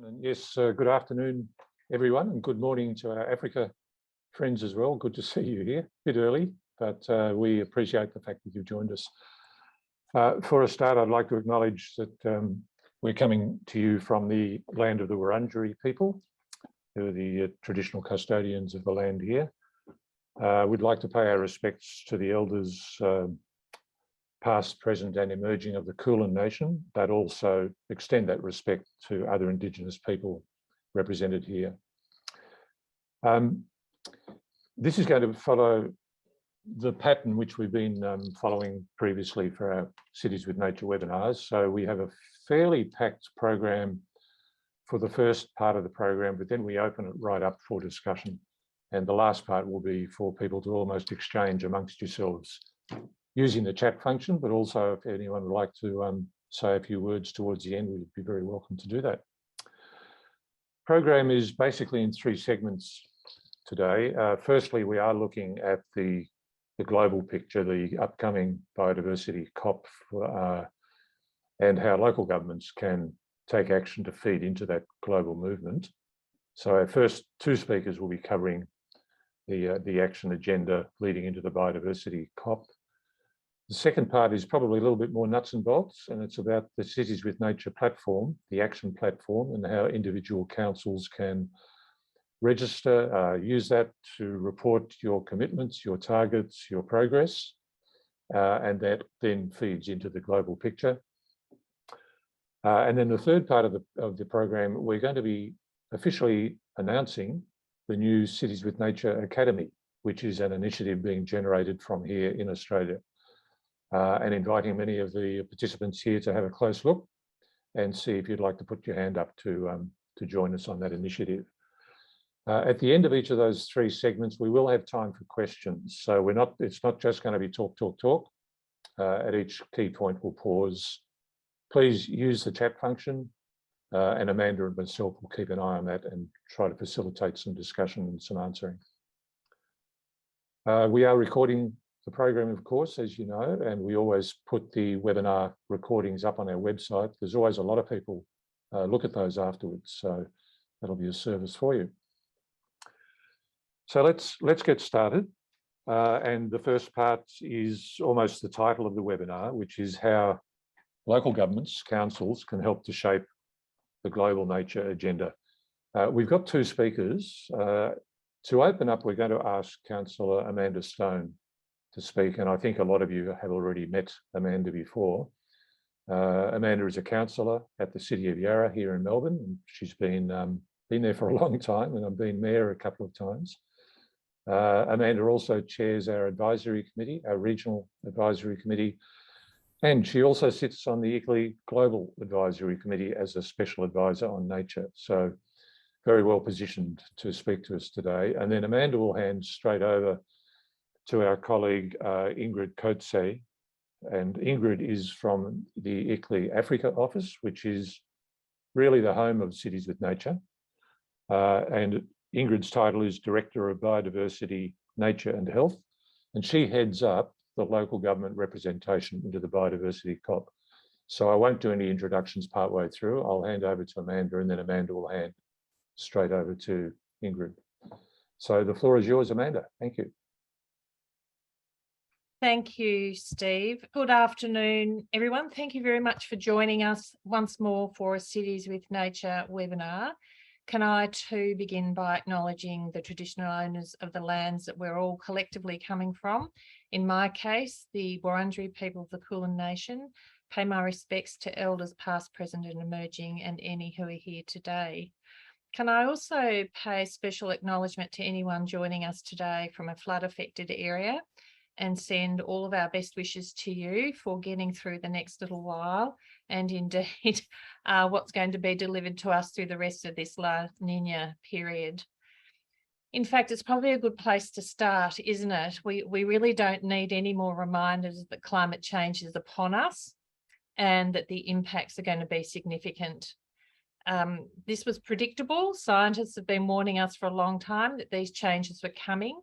And yes, good afternoon, everyone, and good morning to our Africa friends as well. Good to see you here, a bit early, but we appreciate the fact that you've joined us. For a start, I'd like to acknowledge that we're coming to you from the land of the Wurundjeri people, who are the traditional custodians of the land here. We'd like to pay our respects to the elders past, present and emerging of the Kulin Nation, but also extend that respect to other Indigenous people represented here. This is going to follow the pattern which we've been following previously for our Cities with Nature webinars. So we have a fairly packed program for the first part of the program, but then we open it right up for discussion. And the last part will be for people to almost exchange amongst yourselves using the chat function, but also if anyone would like to say a few words towards the end, we'd be very welcome to do that. Program is basically in three segments today. Firstly, we are looking at the global picture, the upcoming biodiversity COP, and how local governments can take action to feed into that global movement. So our first two speakers will be covering the action agenda leading into the biodiversity COP. The second part is probably a little bit more nuts and bolts, and it's about the Cities with Nature platform, the action platform, and how individual councils can register, use that to report your commitments, your targets, your progress, and that then feeds into the global picture. And then the third part of the program, we're going to be officially announcing the new Cities with Nature Academy, which is an initiative being generated from here in Australia. And inviting many of the participants here to have a close look and see if you'd like to put your hand up to join us on that initiative. At the end of each of those three segments, we will have time for questions. So it's not just going to be talk, talk, talk. At each key point, we'll pause. Please use the chat function, and Amanda and myself will keep an eye on that and try to facilitate some discussion and some answering. We are recording the program, of course, as you know, and we always put the webinar recordings up on our website. There's always a lot of people look at those afterwards, so that'll be a service for you. So let's get started. And the first part is almost the title of the webinar, which is how local governments, councils can help to shape the global nature agenda. We've got two speakers. To open up, we're going to ask Councillor Amanda Stone to speak, and I think a lot of you have already met Amanda before. Amanda is a councillor at the City of Yarra here in Melbourne, and she's been there for a long time, and I've been mayor a couple of times. Amanda also chairs our advisory committee, our regional advisory committee, and she also sits on the ICLEI Global Advisory Committee as a special advisor on nature. So very well positioned to speak to us today. And then Amanda will hand straight over to our colleague Ingrid Coetzee, and Ingrid is from the ICLEI Africa office, which is really the home of Cities with Nature. And Ingrid's title is Director of Biodiversity, Nature and Health, and she heads up the local government representation into the Biodiversity COP. So I won't do any introductions partway through. I'll hand over to Amanda, and then Amanda will hand straight over to Ingrid. So the floor is yours, Amanda. Thank you. Thank you, Steve. Good afternoon, everyone. Thank you very much for joining us once more for a Cities with Nature webinar. Can I too begin by acknowledging the traditional owners of the lands that we're all collectively coming from. In my case, the Wurundjeri people of the Kulin Nation. Pay my respects to elders past, present and emerging, and any who are here today. Can I also pay special acknowledgement to anyone joining us today from a flood affected area, and send all of our best wishes to you for getting through the next little while, and indeed what's going to be delivered to us through the rest of this La Niña period. In fact, it's probably a good place to start, isn't it? We really don't need any more reminders that climate change is upon us and that the impacts are going to be significant. This was predictable. Scientists have been warning us for a long time that these changes were coming.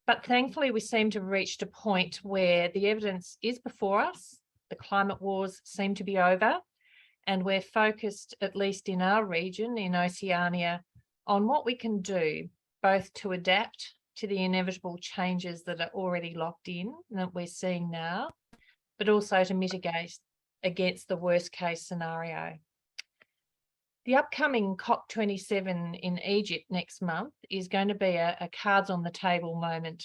But thankfully, we seem to have reached a point where the evidence is before us, the climate wars seem to be over, And we're focused, at least in our region, in Oceania, on what we can do, both to adapt to the inevitable changes that are already locked in and that we're seeing now, but also to mitigate against the worst case scenario. The upcoming COP27 in Egypt next month is going to be a cards on the table moment.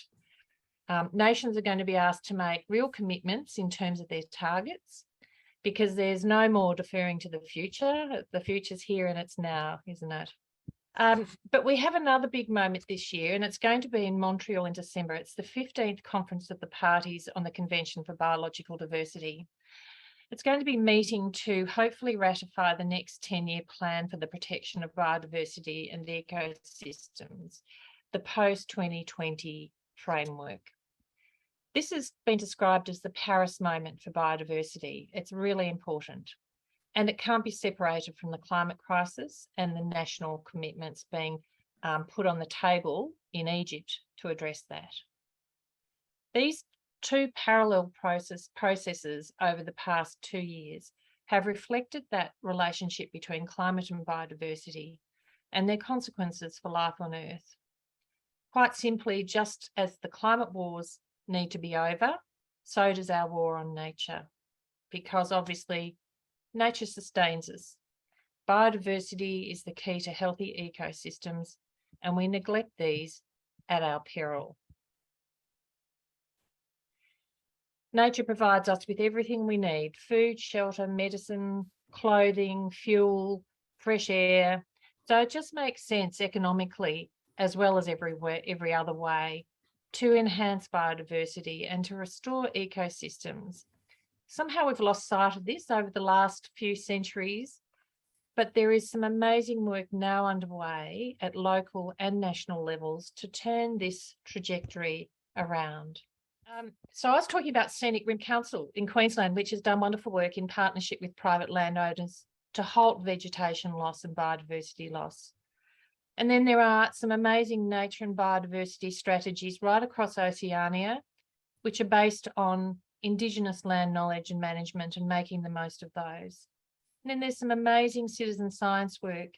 Nations are going to be asked to make real commitments in terms of their targets, because there's no more deferring to the future. The future's here and it's now, isn't it? But we have another big moment this year, and it's going to be in Montreal in December. It's the 15th Conference of the Parties on the Convention for Biological Diversity. It's going to be meeting to hopefully ratify the next 10-year plan for the protection of biodiversity and ecosystems, the post-2020 framework. This has been described as the Paris moment for biodiversity. It's really important, and it can't be separated from the climate crisis and the national commitments being put on the table in Egypt to address that. These two parallel processes over the past 2 years have reflected that relationship between climate and biodiversity and their consequences for life on Earth. Quite simply, just as the climate wars need to be over, so does our war on nature, because obviously nature sustains us. Biodiversity is the key to healthy ecosystems, and we neglect these at our peril. Nature provides us with everything we need: food, shelter, medicine, clothing, fuel, fresh air. So it just makes sense economically, as well as every other way, to enhance biodiversity and to restore ecosystems. Somehow we've lost sight of this over the last few centuries, but there is some amazing work now underway at local and national levels to turn this trajectory around. So I was talking about Scenic Rim Council in Queensland, which has done wonderful work in partnership with private landowners to halt vegetation loss and biodiversity loss. And then there are some amazing nature and biodiversity strategies right across Oceania, which are based on Indigenous land knowledge and management and making the most of those. And then there's some amazing citizen science work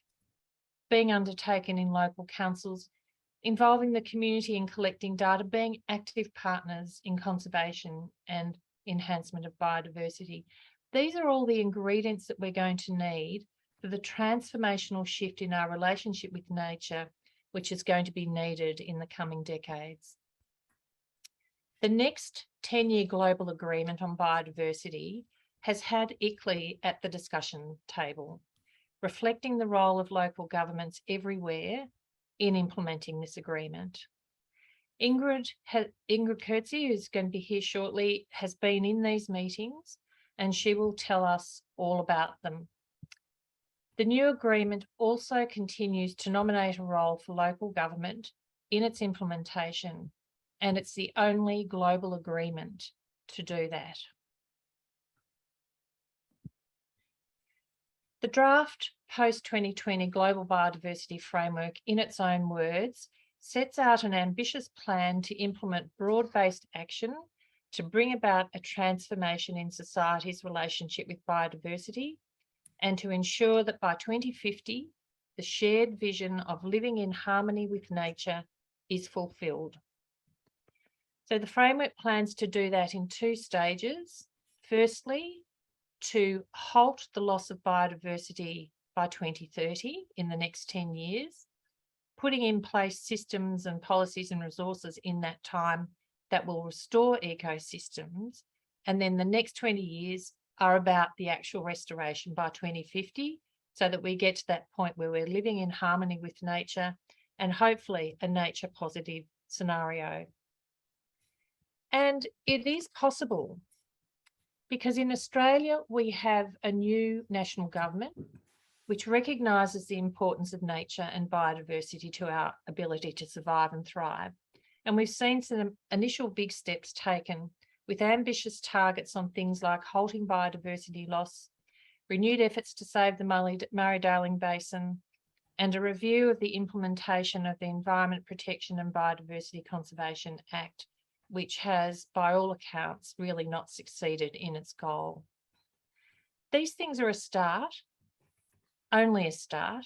being undertaken in local councils, involving the community in collecting data, being active partners in conservation and enhancement of biodiversity. These are all the ingredients that we're going to need for the transformational shift in our relationship with nature, which is going to be needed in the coming decades. The next 10-year global agreement on biodiversity has had ICLEI at the discussion table, reflecting the role of local governments everywhere in implementing this agreement. Ingrid Kurtzi, who's going to be here shortly, has been in these meetings, and she will tell us all about them. The new agreement also continues to nominate a role for local government in its implementation, and it's the only global agreement to do that. The draft post-2020 Global Biodiversity Framework, in its own words, sets out an ambitious plan to implement broad-based action to bring about a transformation in society's relationship with biodiversity, and to ensure that by 2050, the shared vision of living in harmony with nature is fulfilled. So the framework plans to do that in 2 stages. Firstly, to halt the loss of biodiversity by 2030 in the next 10 years, putting in place systems and policies and resources in that time that will restore ecosystems. And then the next 20 years are about the actual restoration by 2050, so that we get to that point where we're living in harmony with nature and hopefully a nature positive scenario. And it is possible, because in Australia, we have a new national government which recognises the importance of nature and biodiversity to our ability to survive and thrive. And we've seen some initial big steps taken with ambitious targets on things like halting biodiversity loss, renewed efforts to save the Murray-Darling Basin, and a review of the implementation of the Environment Protection and Biodiversity Conservation Act, which has, by all accounts, really not succeeded in its goal. These things are a start, only a start,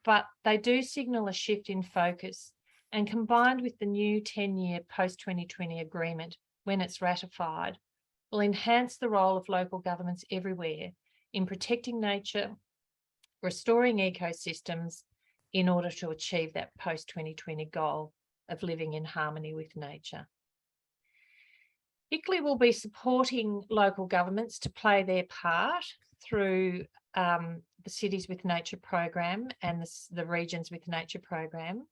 but they do signal a shift in focus, and combined with the new 10-year post-2020 agreement, when it's ratified, will enhance the role of local governments everywhere in protecting nature, restoring ecosystems in order to achieve that post-2020 goal of living in harmony with nature. ICLEI will be supporting local governments to play their part through the Cities with Nature program and the Regions with Nature program.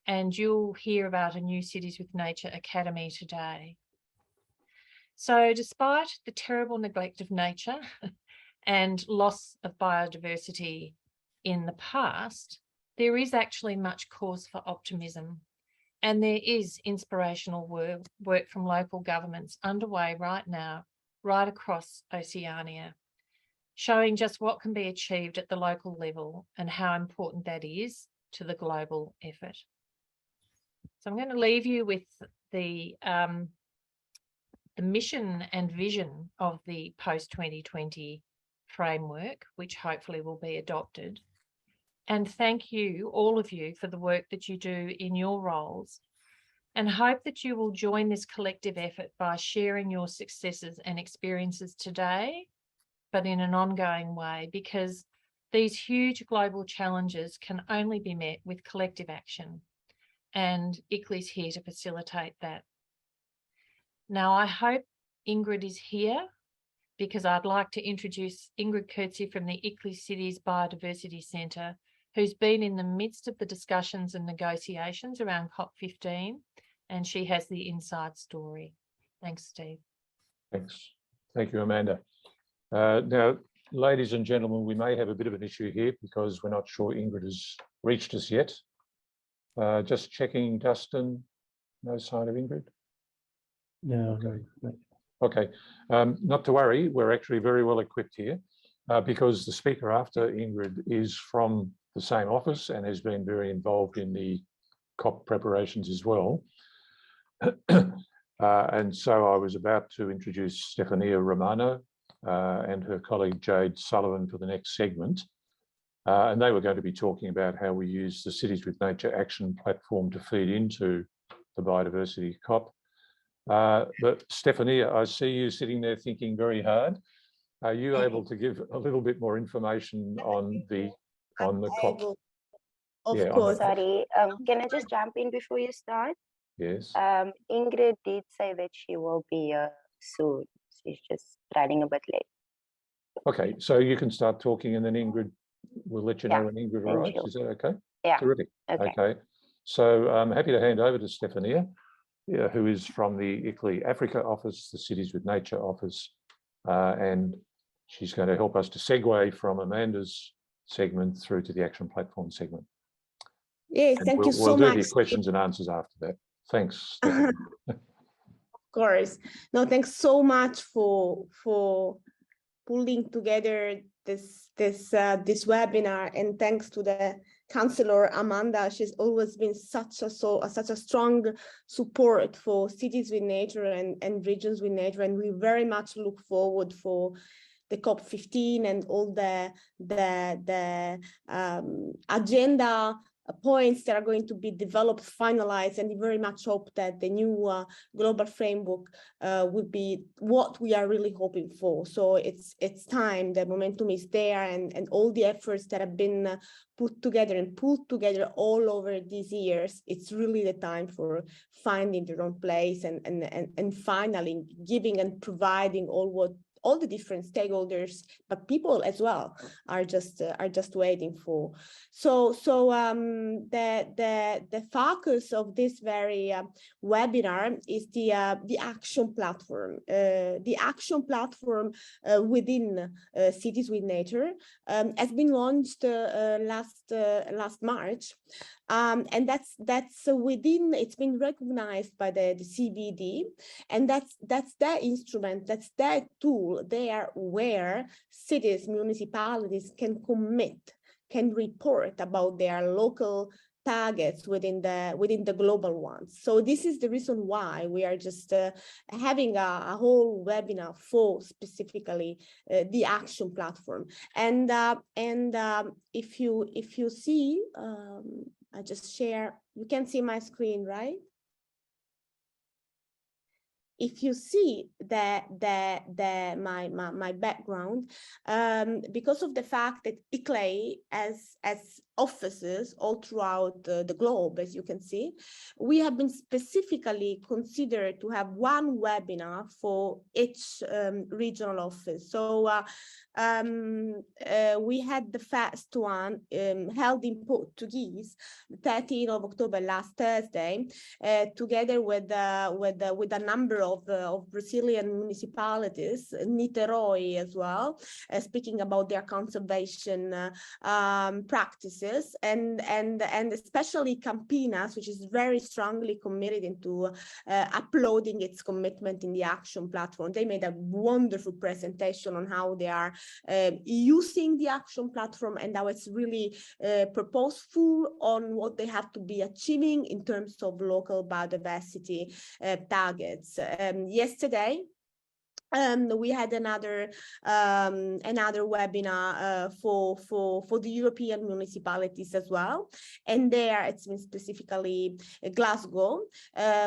And you'll hear about a new Cities with Nature Academy today. So despite the terrible neglect of nature and loss of biodiversity in the past, there is actually much cause for optimism. And there is inspirational work from local governments underway right now, right across Oceania, showing just what can be achieved at the local level and how important that is to the global effort. So I'm going to leave you with the mission and vision of the post-2020 framework, which hopefully will be adopted. And thank you, all of you, for the work that you do in your roles, and hope that you will join this collective effort by sharing your successes and experiences today, but in an ongoing way, because these huge global challenges can only be met with collective action, and ICLEI's here to facilitate that. Now, I hope Ingrid is here, because I'd like to introduce Ingrid Kurtzy from the ICLEI Cities Biodiversity Center, who's been in the midst of the discussions and negotiations around COP15, and she has the inside story. Thanks, Steve. Thanks. Thank you, Amanda. Now, ladies and gentlemen, we may have a bit of an issue here because we're not sure Ingrid has reached us yet. Just checking, Dustin, no sign of Ingrid? No. Okay. Okay, not to worry, we're actually very well equipped here because the speaker after Ingrid is from the same office and has been very involved in the COP preparations as well. And so I was about to introduce Stefania Romano and her colleague Jade Sullivan for the next segment. And they were going to be talking about how we use the Cities with Nature Action Platform to feed into the Biodiversity COP. But Stefania, I see you sitting there thinking very hard. Are you able to give a little bit more information on the COP? Of course. Sorry, can I just jump in before you start? Yes. Ingrid did say that she will be soon. She's just running a bit late. Okay, so you can start talking and then Ingrid will let you know when Ingrid arrives. Is that okay? Yeah. Terrific. Okay. So I'm happy to hand over to Stefania, who is from the ICLEI Africa office, the Cities with Nature office, and she's going to help us to segue from Amanda's segment through to the Action Platform segment. Yes, thank you so much. We'll do the questions and answers after that. Thanks, Stefania. Of course. No, thanks so much for pulling together this webinar, and thanks to the Councillor Amanda. She's always been such a strong support for Cities with Nature and Regions with Nature, and we very much look forward for the COP15 and all the agenda points that are going to be developed, finalized, and we very much hope that the new global framework will be what we are really hoping for. So it's time, the momentum is there, and all the efforts that have been put together and pulled together all over these years, it's really the time for finding their own place and finally giving and providing all the different stakeholders, but people as well are just waiting for. So the focus of this very webinar is the action platform. The action platform within Cities with Nature has been launched last March. And that's within, it's been recognized by the CBD, and that's their instrument, that's their tool there where cities, municipalities can commit, can report about their local targets within the global ones. So this is the reason why we are just having a whole webinar for specifically the action platform. And if you see, I just share. You can see my screen, right? If you see my background, because of the fact that ICLEI has offices all throughout the globe, as you can see, we have been specifically considered to have one webinar for each regional office. So we had the first one held in Portuguese, the 13th of October, last Thursday, together with a number of Brazilian municipalities, Niterói as well, speaking about their conservation practices, and especially Campinas, which is very strongly committed into uploading its commitment in the action platform. They made a wonderful presentation on how they are using the action platform and how it's really purposeful on what they have to be achieving in terms of local biodiversity targets. Yesterday, we had another webinar for the European municipalities as well, and there it's been specifically Glasgow,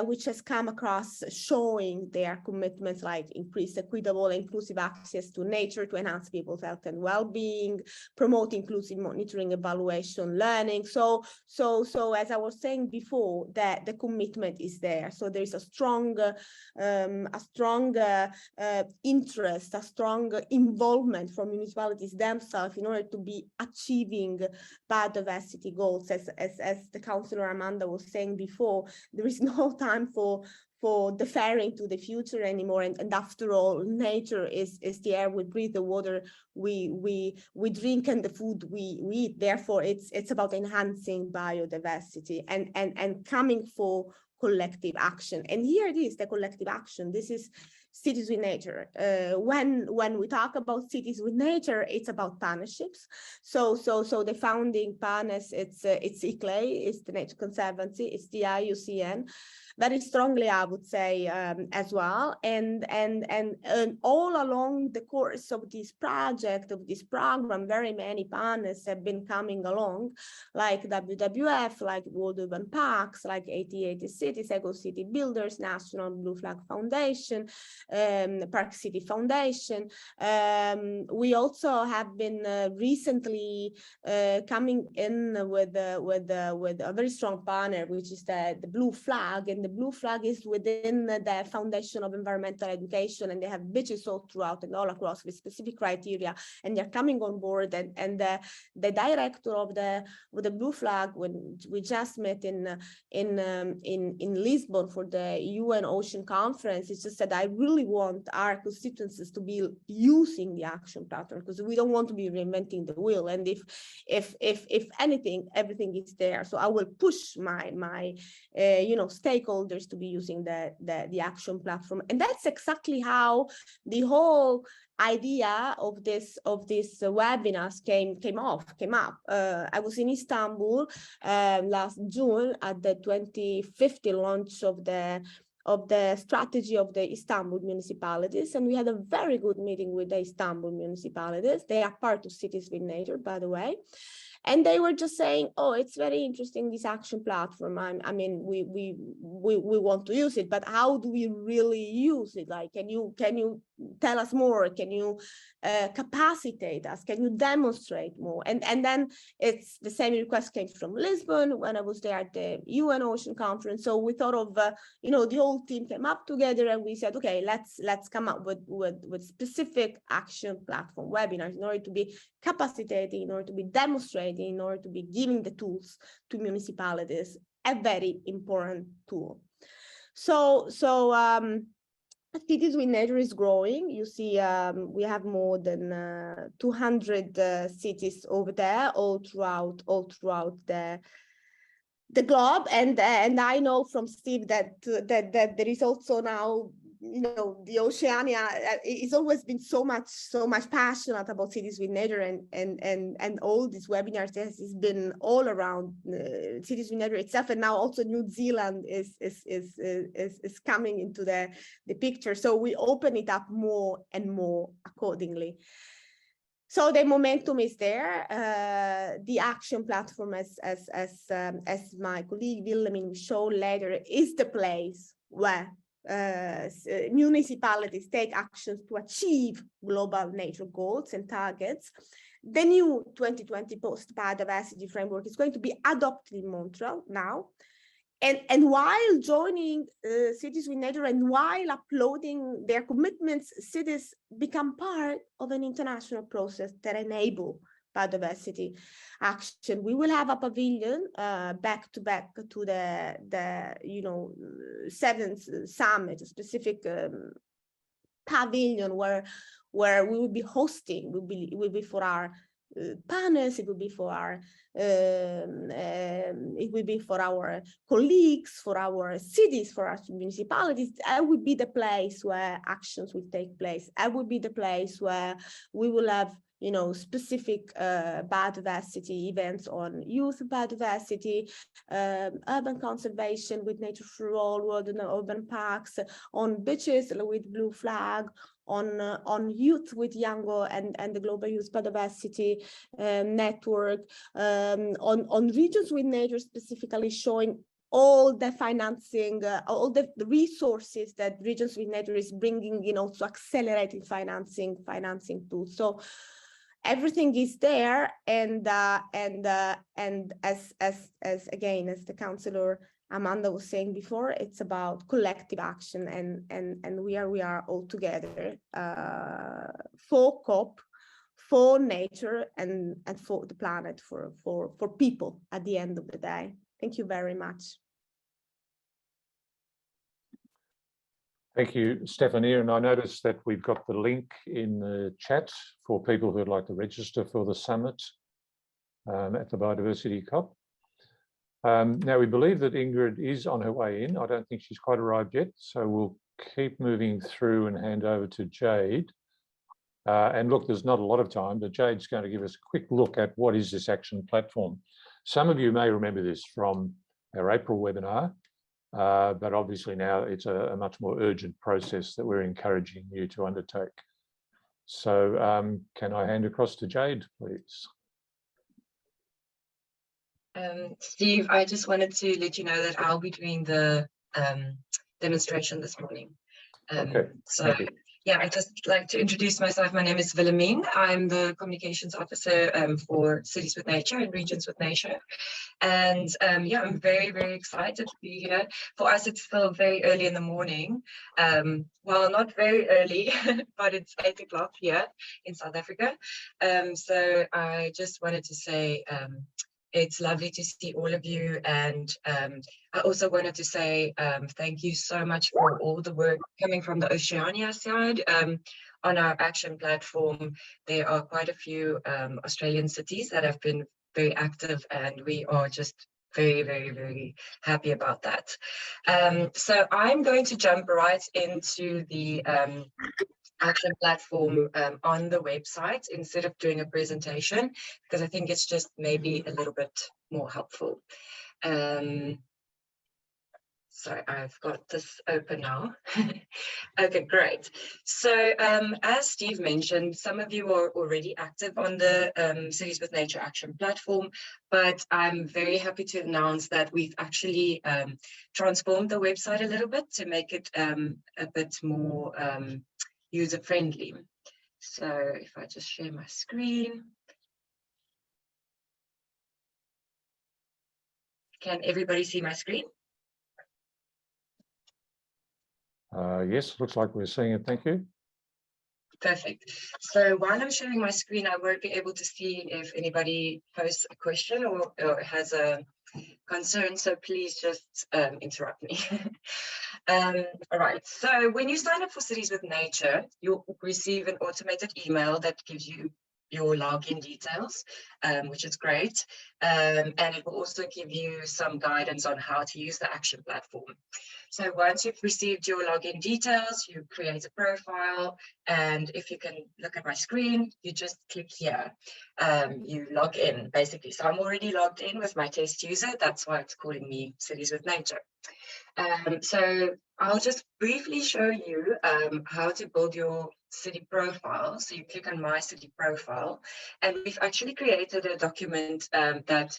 which has come across showing their commitments like increased equitable and inclusive access to nature to enhance people's health and well-being, promote inclusive monitoring, evaluation, learning. So as I was saying before, that the commitment is there. So there is a strong interest, a strong involvement from municipalities themselves in order to be achieving biodiversity goals. As the councillor Amanda was saying before, there is no time for deferring to the future anymore, and after all, nature is the air we breathe, the water we drink, and the food we eat. Therefore, it's about enhancing biodiversity and coming for collective action. And here it is, the collective action. This is Cities with Nature. When we talk about Cities with Nature, it's about partnerships. So the founding partners, it's ICLEI, it's the Nature Conservancy, it's the IUCN, very strongly, I would say, as well. And all along the course of this project, of this program, very many partners have been coming along, like WWF, like World Urban Parks, like 80 Cities, Eco City Builders, National Blue Flag Foundation, Park City Foundation. We also have been recently coming in with a very strong partner, which is the Blue Flag, and the Blue Flag is within the Foundation of Environmental Education, and they have beaches all throughout and all across with specific criteria, and they're coming on board. And the director of the Blue Flag, when we just met in Lisbon for the UN Ocean Conference, it just said, I really want our constituencies to be using the action platform, because we don't want to be reinventing the wheel. And if anything, everything is there. So I will push my stakeholders to be using the action platform. And that's exactly how the whole idea of this webinars came up. I was in Istanbul last June at the 2050 launch of the strategy of the Istanbul municipalities, and we had a very good meeting with the Istanbul municipalities. They are part of Cities with Nature, by the way. And they were just saying, oh, it's very interesting, this action platform. I mean, we want to use it, but how do we really use it? Like, can you tell us more? Can you capacitate us? Can you demonstrate more? And then it's the same request came from Lisbon when I was there at the UN Ocean Conference. So we thought of, the whole team came up together and we said, okay, let's come up with specific action platform webinars in order to be capacitating, in order to be demonstrating, in order to be giving the tools to municipalities, a very important tool. So Cities with Nature is growing. You see, we have more than 200 cities over there, all throughout the globe. And I know from Steve that there is also now the Oceania it's always been so much passionate about Cities with Nature, and all these webinars has been all around Cities with Nature itself, and now also New Zealand is coming into the picture. So we open it up more and more accordingly. So the momentum is there. The action platform, as my colleague Wilhelmine will show later, is the place where municipalities take actions to achieve global nature goals and targets. The new 2020 post-biodiversity framework is going to be adopted in Montreal now. And while joining Cities with Nature and while uploading their commitments, cities become part of an international process that enable biodiversity action. We will have a pavilion back to back to the 7th summit, a specific pavilion where we will be hosting, will be for our panels, it will be for our colleagues, for our cities, for our municipalities. That would be the place where actions will take place. That would be the place where we will have specific biodiversity events on youth biodiversity, urban conservation with nature for all, world and urban parks, on beaches with blue flag, on youth with Yango and the Global Youth Biodiversity Network, on regions with nature, specifically showing all the financing, all the resources that Regions with Nature is bringing, to accelerating financing tools. So everything is there, and as the councillor Amanda was saying before, it's about collective action, and we are all together for COP, for nature, and for the planet, for people at the end of the day. Thank you very much. Thank you, Stephanie. And I noticed that we've got the link in the chat for people who'd like to register for the summit at the Biodiversity COP. Now, we believe that Ingrid is on her way in. I don't think she's quite arrived yet, so we'll keep moving through and hand over to Jade. And look, there's not a lot of time, but Jade's going to give us a quick look at what is this action platform. Some of you may remember this from our April webinar, but obviously now it's a much more urgent process that we're encouraging you to undertake. So can I hand across to Jade, please? Steve, I just wanted to let you know that I'll be doing the demonstration this morning. Okay, so yeah, I'd just like to introduce myself. My name is Wilhelmine. I'm the communications officer for Cities with Nature and Regions with Nature. And yeah, I'm very, very excited to be here. For us, it's still very early in the morning. Well, not very early, but it's 8 o'clock here in South Africa. So I just wanted to say, it's lovely to see all of you, and I also wanted to say thank you so much for all the work coming from the Oceania side. On our action platform, there are quite a few Australian cities that have been very active, and we are just very, very, very happy about that. So I'm going to jump right into the action platform on the website instead of doing a presentation, because I think it's just maybe a little bit more helpful. So I've got this open now. Okay, great. So as Steve mentioned, some of you are already active on the Cities with Nature Action Platform, but I'm very happy to announce that we've actually transformed the website a little bit to make it a bit more user-friendly. So if I just share my screen. Can everybody see my screen? Yes, looks like we're seeing it. Thank you. Perfect. So while I'm sharing my screen, I won't be able to see if anybody posts a question or has a concern, so please just interrupt me. All right, so when you sign up for Cities with Nature, you'll receive an automated email that gives you your login details, which is great. And it will also give you some guidance on how to use the action platform. So once you've received your login details, you create a profile. And if you can look at my screen, you just click here. You log in, basically. So I'm already logged in with my test user. That's why it's calling me Cities with Nature. So I'll just briefly show you how to build your city profile. So you click on my city profile, and we've actually created a document that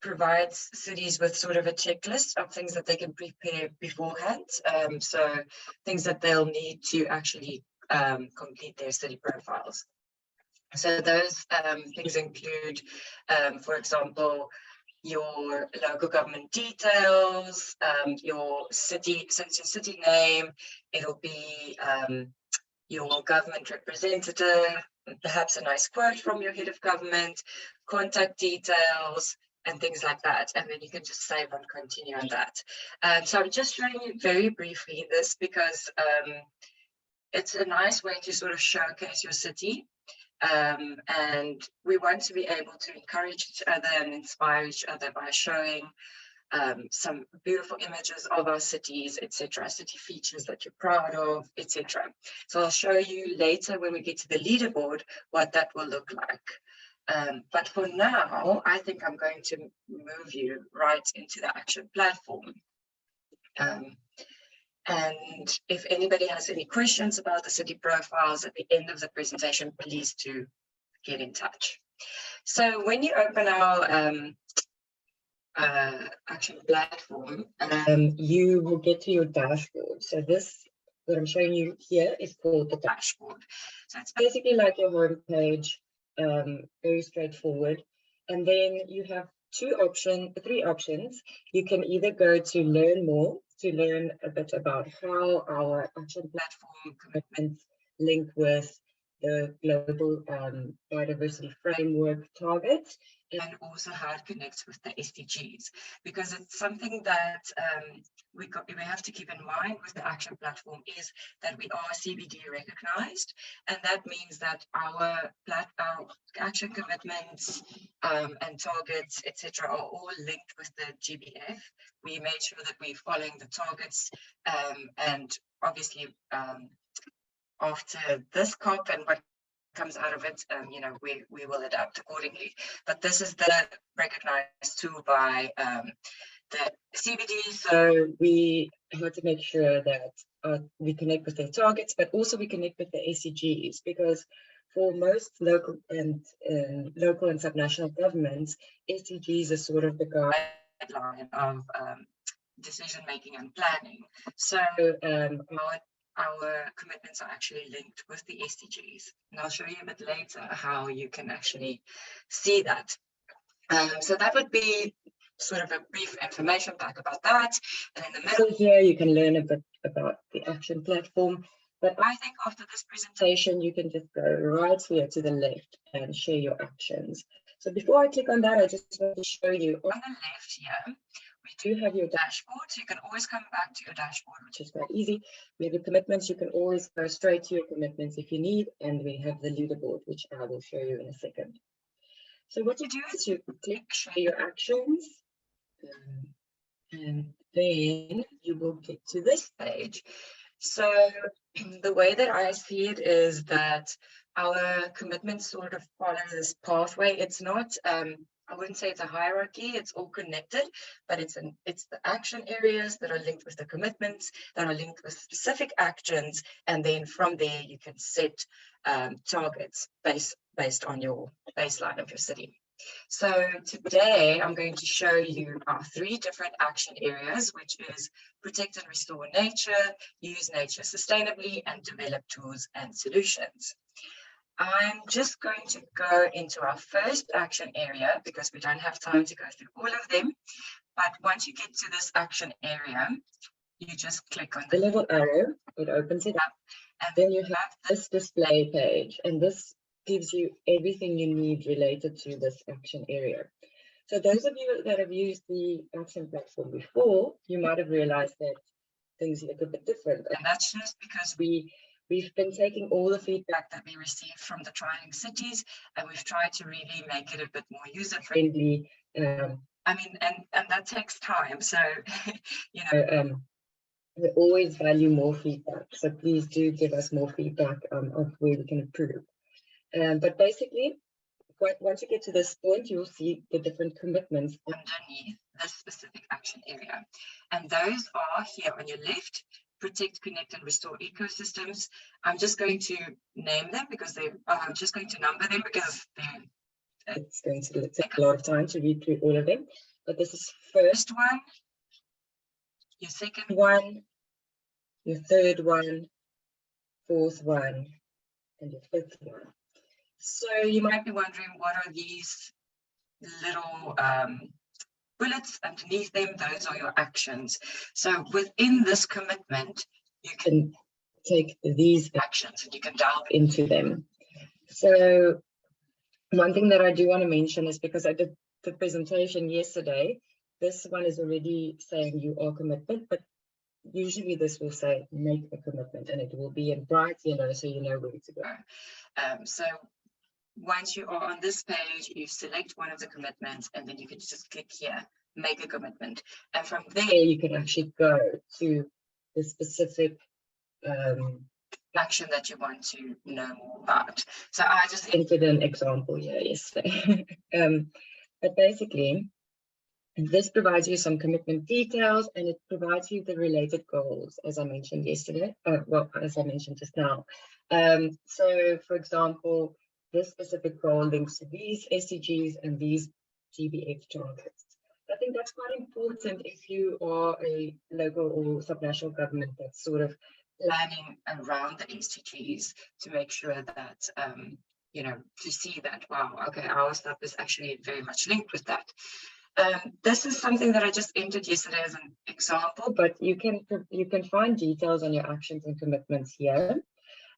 provides cities with sort of a checklist of things that they can prepare beforehand. So things that they'll need to actually complete their city profiles. So those things include, for example, your local government details, your city, so it's your city name, it'll be your government representative, perhaps a nice quote from your head of government, contact details, and things like that. And then you can just save and continue on that. So I'm just showing you very briefly this because it's a nice way to sort of showcase your city. And we want to be able to encourage each other and inspire each other by showing some beautiful images of our cities, etc., city features that you're proud of, etc. So I'll show you later when we get to the leaderboard what that will look like. But for now, I think I'm going to move you right into the action platform. And if anybody has any questions about the city profiles at the end of the presentation, please do get in touch. So when you open our action platform, you will get to your dashboard. So this, what I'm showing you here, is called the dashboard. So it's basically like your home page, very straightforward. And then you have three options. You can either go to learn more, to learn a bit about how our action platform commitments link with the global biodiversity framework targets, and also how it connects with the SDGs, because it's something that we have to keep in mind with the action platform is that we are CBD recognized, and that means that our action commitments and targets, etc., are all linked with the GBF. We made sure that we're following the targets, and obviously after this COP and what comes out of it, you know, we will adapt accordingly. But this is the recognized tool by the CBD, so we had to make sure that we connect with their targets, but also we connect with the SDGs, because for most local and subnational governments, SDGs is sort of the guideline of decision making and planning. So our commitments are actually linked with the SDGs, and I'll show you a bit later how you can actually see that. So that would be sort of a brief information pack about that. And in the middle here, you can learn a bit about the action platform. But I think after this presentation, you can just go right here to the left and share your actions. So before I click on that, I just want to show you on the left here, we do have your dashboard, so you can always come back to your dashboard, which is quite easy. We have your commitments, you can always go straight to your commitments if you need, and we have the leaderboard, which I will show you in a second. So what you do is you click share your actions, and then you will get to this page. So the way that I see it is that our commitments sort of follow this pathway. It's not I wouldn't say it's a hierarchy, it's all connected, but it's the action areas that are linked with the commitments, that are linked with specific actions, and then from there you can set targets based on your baseline of your city. So today I'm going to show you our 3 different action areas, which is protect and restore nature, use nature sustainably, and develop tools and solutions. I'm just going to go into our first action area because we don't have time to go through all of them. But once you get to this action area, you just click on the little arrow, it opens it up, and then you have this display page, and this gives you everything you need related to this action area. So those of you that have used the action platform before, you might have realized that things look a bit different, and that's just because we we've been taking all the feedback that we received from the trialing cities, and we've tried to really make it a bit more user-friendly. I mean, and that takes time. So, you know, we always value more feedback. So please do give us more feedback of where we can improve. But basically, once you get to this point, you'll see the different commitments underneath this specific action area. And those are here on your left: protect, connect, and restore ecosystems. I'm just going to name them because I'm just going to number them because it's going to take a lot of time to read through all of them. But this is first one, your second one, your third one, fourth one, and your fifth one. So you might be wondering, what are these little bullets underneath them? Those are your actions. So within this commitment, you can take these actions and you can delve into them. So one thing that I do want to mention is, because I did the presentation yesterday, this one is already saying you are committed, but usually this will say make a commitment, and it will be in bright yellow so you know where to go. So once you are on this page, you select one of the commitments, and then you can just click here, make a commitment. And from there, you can actually go to the specific action that you want to know more about. So I just entered an example here yesterday. But basically, this provides you some commitment details, and it provides you the related goals, as I mentioned yesterday, as I mentioned just now. So, for example, this specific goal links to these SDGs and these GBF targets. I think that's quite important if you are a local or subnational government that's sort of planning around the SDGs, to make sure that, you know, to see that, wow, okay, our stuff is actually very much linked with that. This is something that I just entered yesterday as an example, but you can find details on your actions and commitments here.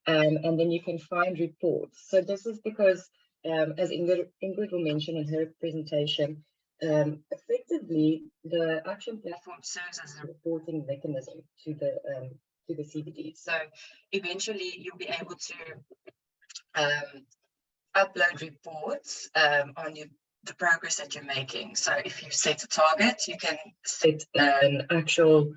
And then you can find reports. So this is because, as Ingrid will mention in her presentation, effectively the action platform serves as a reporting mechanism to the CBD. So eventually you'll be able to upload reports on the progress that you're making. So if you set a target, you can set an actual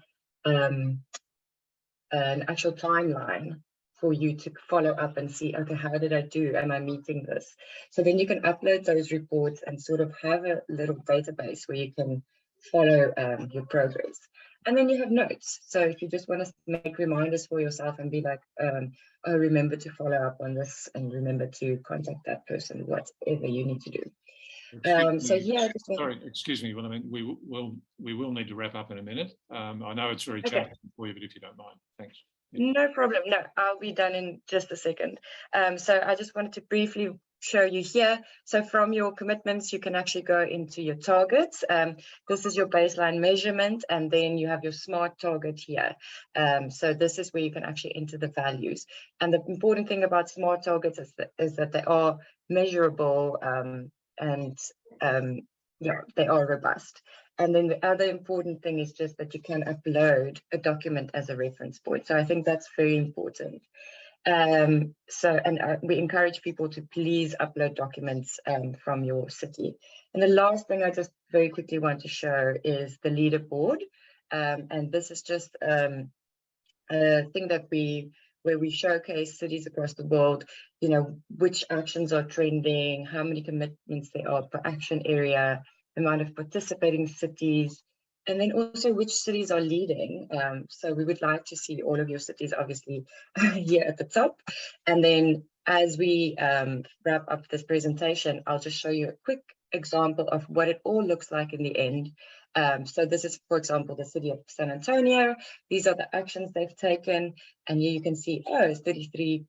timeline for you to follow up and see, okay, how did I do? Am I meeting this? So then you can upload those reports and sort of have a little database where you can follow your progress. And then you have notes. So if you just want to make reminders for yourself and be like, oh, remember to follow up on this, and remember to contact that person, whatever you need to do. So yeah, sorry, excuse me. Well, I mean, we will need to wrap up in a minute. I know it's very challenging for you, but if you don't mind, thanks. Yeah. No problem. No, I'll be done in just a second. So I just wanted to briefly show you here. So from your commitments, you can actually go into your targets. This is your baseline measurement, and then you have your SMART target here. So this is where you can actually enter the values. And the important thing about SMART targets is that they are measurable, and yeah, they are robust. And then the other important thing is just that you can upload a document as a reference point. So I think that's very important. We encourage people to please upload documents from your city. And the last thing I just very quickly want to show is the leaderboard. And this is just a thing that where we showcase cities across the world, you know, which actions are trending, how many commitments there are per action area, the amount of participating cities, and then also which cities are leading. So we would like to see all of your cities, obviously, here at the top. And then as we wrap up this presentation, I'll just show you a quick example of what it all looks like in the end. So this is, for example, the city of San Antonio. These are the actions they've taken. And here you can see, oh, 33%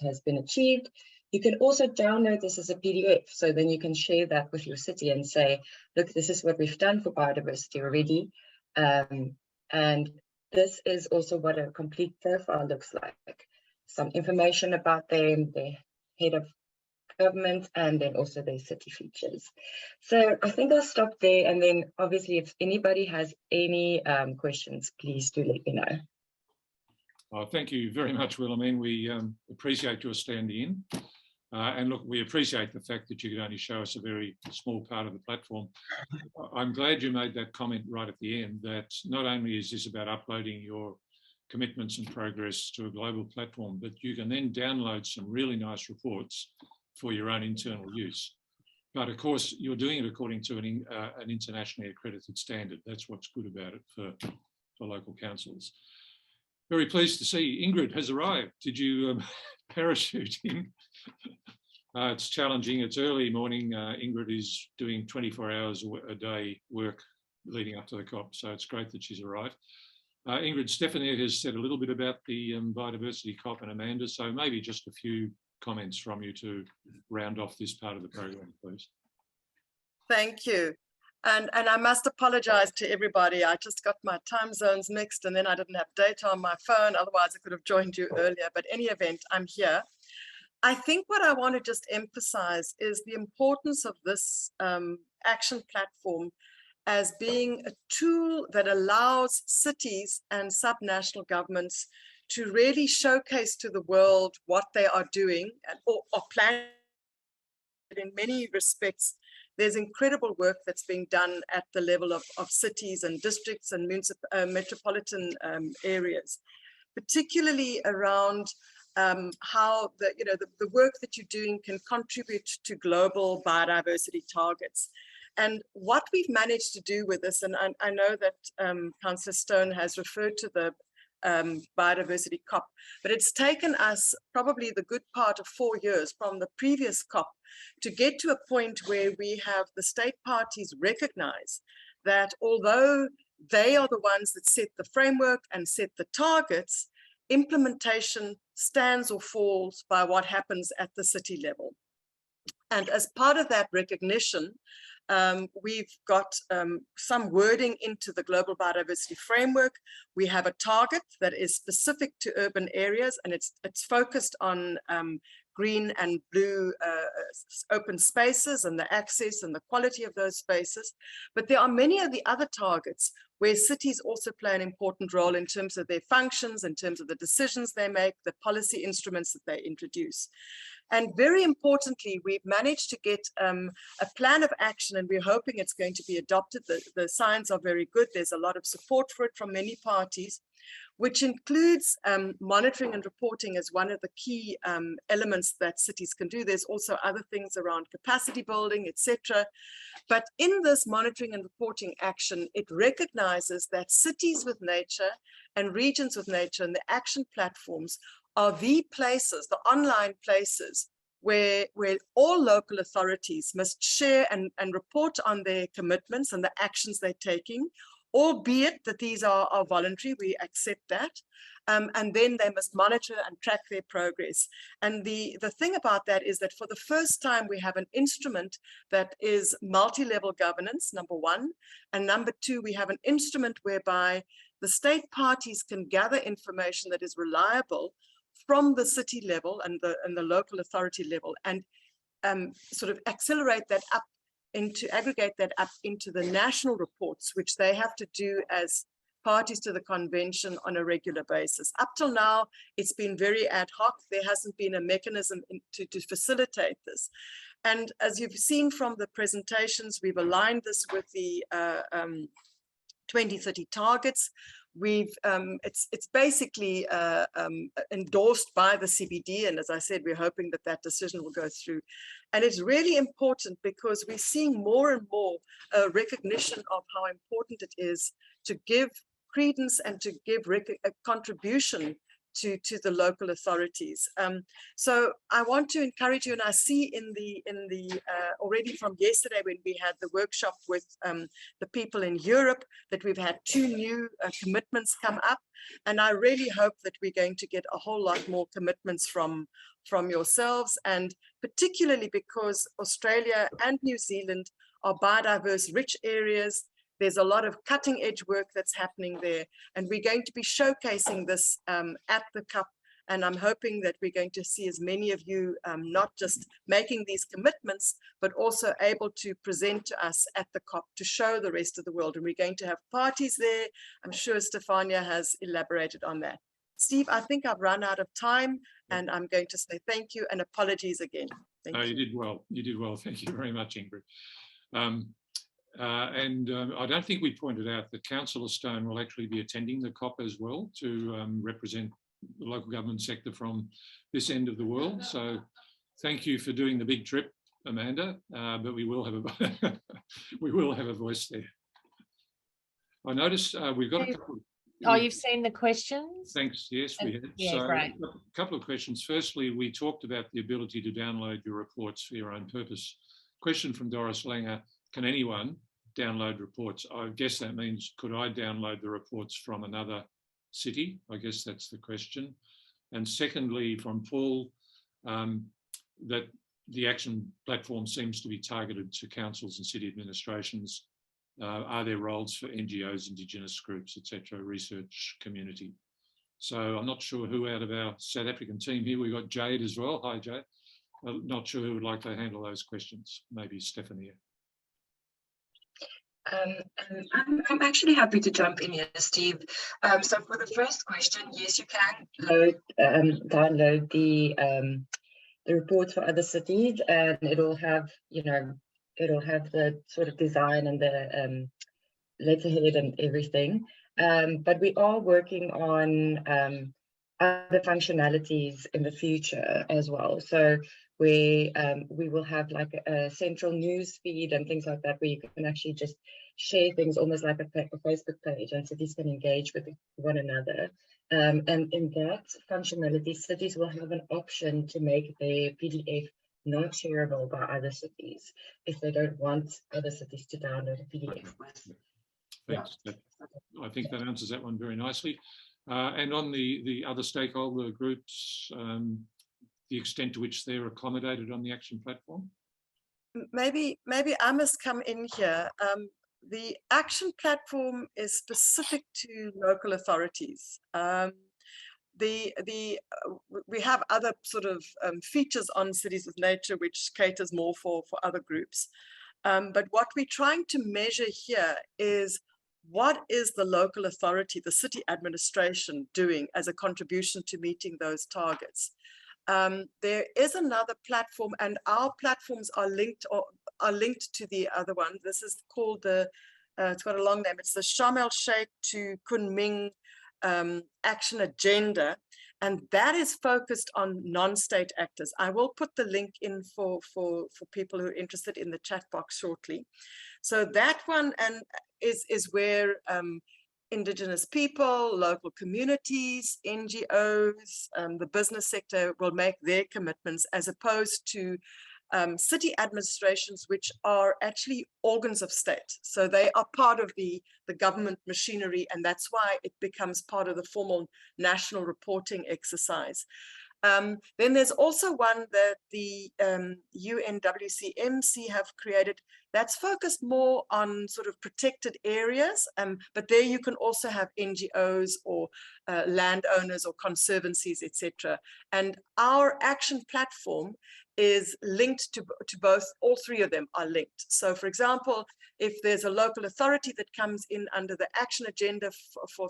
has been achieved. You can also download this as a PDF. So then you can share that with your city and say, look, this is what we've done for biodiversity already. And this is also what a complete profile looks like. Some information about them, their head of government, and then also their city features. So I think I'll stop there. And then obviously, if anybody has any questions, please do let me know. Oh, thank you very much, Wilhelmine. We appreciate your standing in. And look, we appreciate the fact that you could only show us a very small part of the platform. I'm glad you made that comment right at the end, that not only is this about uploading your commitments and progress to a global platform, but you can then download some really nice reports for your own internal use. But of course, you're doing it according to an internationally accredited standard. That's what's good about it for local councils. Very pleased to see Ingrid has arrived. Did you parachute in? It's challenging. It's early morning. Ingrid is doing 24 hours a day work leading up to the COP, so it's great that she's arrived. Ingrid, Stephanie has said a little bit about the Biodiversity COP and Amanda, so maybe just a few comments from you to round off this part of the program, please. Thank you. And I must apologize to everybody. I just got my time zones mixed and then I didn't have data on my phone. Otherwise, I could have joined you earlier. But in any event, I'm here. I think what I want to just emphasize is the importance of this action platform as being a tool that allows cities and subnational governments to really showcase to the world what they are doing or planning. In many respects, there's incredible work that's being done at the level of cities and districts and metropolitan areas, particularly around how the work that you're doing can contribute to global biodiversity targets. And what we've managed to do with this, and I know that Councillor Stone has referred to the Biodiversity COP, but it's taken us probably the good part of 4 years from the previous COP to get to a point where we have the state parties recognize that although they are the ones that set the framework and set the targets, implementation stands or falls by what happens at the city level. And as part of that recognition, we've got some wording into the Global Biodiversity Framework. We have a target that is specific to urban areas, and it's focused on green and blue open spaces and the access and the quality of those spaces. But there are many of the other targets where cities also play an important role in terms of their functions, in terms of the decisions they make, the policy instruments that they introduce. And very importantly, we've managed to get a plan of action, and we're hoping it's going to be adopted. The signs are very good. There's a lot of support for it from many parties, which includes monitoring and reporting as one of the key elements that cities can do. There's also other things around capacity building, etc. But in this monitoring and reporting action, it recognizes that Cities with Nature and Regions with Nature and the action platforms are the places, the online places, where all local authorities must share and report on their commitments and the actions they're taking, albeit that these are voluntary, we accept that. And then they must monitor and track their progress. And the thing about that is that for the first time, we have an instrument that is multi-level governance, number one. And number two, we have an instrument whereby the state parties can gather information that is reliable from the city level and the local authority level, and sort of accelerate that up aggregate that up into the national reports, which they have to do as parties to the convention on a regular basis. Up till now, it's been very ad hoc. There hasn't been a mechanism to facilitate this. And as you've seen from the presentations, we've aligned this with the 2030 targets. It's basically endorsed by the CBD, and as I said, we're hoping that that decision will go through. And it's really important because we're seeing more and more recognition of how important it is to give credence and to give a contribution to the local authorities. So I want to encourage you, and I see in the already from yesterday when we had the workshop with the people in Europe that we've had 2 new commitments come up, and I really hope that we're going to get a whole lot more commitments from yourselves, and particularly because Australia and New Zealand are biodiverse rich areas. There's a lot of cutting edge work that's happening there, and we're going to be showcasing this at the COP. And I'm hoping that we're going to see as many of you not just making these commitments, but also able to present to us at the COP to show the rest of the world. And we're going to have parties there. I'm sure Stefania has elaborated on that. Steve, I think I've run out of time, and I'm going to say thank you and apologies again. Thank you. You did well. You did well. Thank you very much, Ingrid. I don't think we pointed out that Councillor Stone will actually be attending the COP as well to represent the local government sector from this end of the world. So thank you for doing the big trip, Amanda, but we will have a we will have a voice there. I noticed we've got a couple. Oh, you've seen the questions? Thanks. Yes, we have. Yeah, so great. a couple of questions. Firstly, we talked about the ability to download your reports for your own purpose. Question from Doris Langer: can anyone download reports? I guess that means, could I download the reports from another city? I guess that's the question. And secondly, from Paul, that the action platform seems to be targeted to councils and city administrations. Are there roles for NGOs, Indigenous groups, etc., research community? So I'm not sure who out of our South African team here, we've got Jade as well. Hi, Jade. I'm not sure who would like to handle those questions. Maybe Stephanie. I'm actually happy to jump in here, Steve. So for the first question, yes, you can download the reports for other cities, and it'll have, it'll have the sort of design and the letterhead and everything. But we are working on other functionalities in the future as well. So we will have like a central news feed and things like that, where you can actually just share things almost like a Facebook page, and cities can engage with one another. And in that functionality, cities will have an option to make their PDF not shareable by other cities if they don't want other cities to download a PDF. Thanks. Yeah. I think that answers that one very nicely. And on the other stakeholder groups, the extent to which they're accommodated on the action platform? Maybe I must come in here. The action platform is specific to local authorities. We have other sort of features on Cities with Nature, which caters more for other groups. But what we're trying to measure here is, what is the local authority, the city administration, doing as a contribution to meeting those targets? There is another platform, and our platforms are linked to the other one. This is called the, it's got a long name, it's the Sharm el Sheikh to Kunming Action Agenda, and that is focused on non-state actors. I will put the link in for people who are interested in the chat box shortly. So that one is where Indigenous people, local communities, NGOs, the business sector will make their commitments, as opposed to city administrations, which are actually organs of state. So they are part of the government machinery, and that's why it becomes part of the formal national reporting exercise. Then there's also one that the UN WCMC have created that's focused more on sort of protected areas, but there you can also have NGOs or landowners or conservancies, etc. And our action platform is linked to both. All three of them are linked. So for example, if there's a local authority that comes in under the action agenda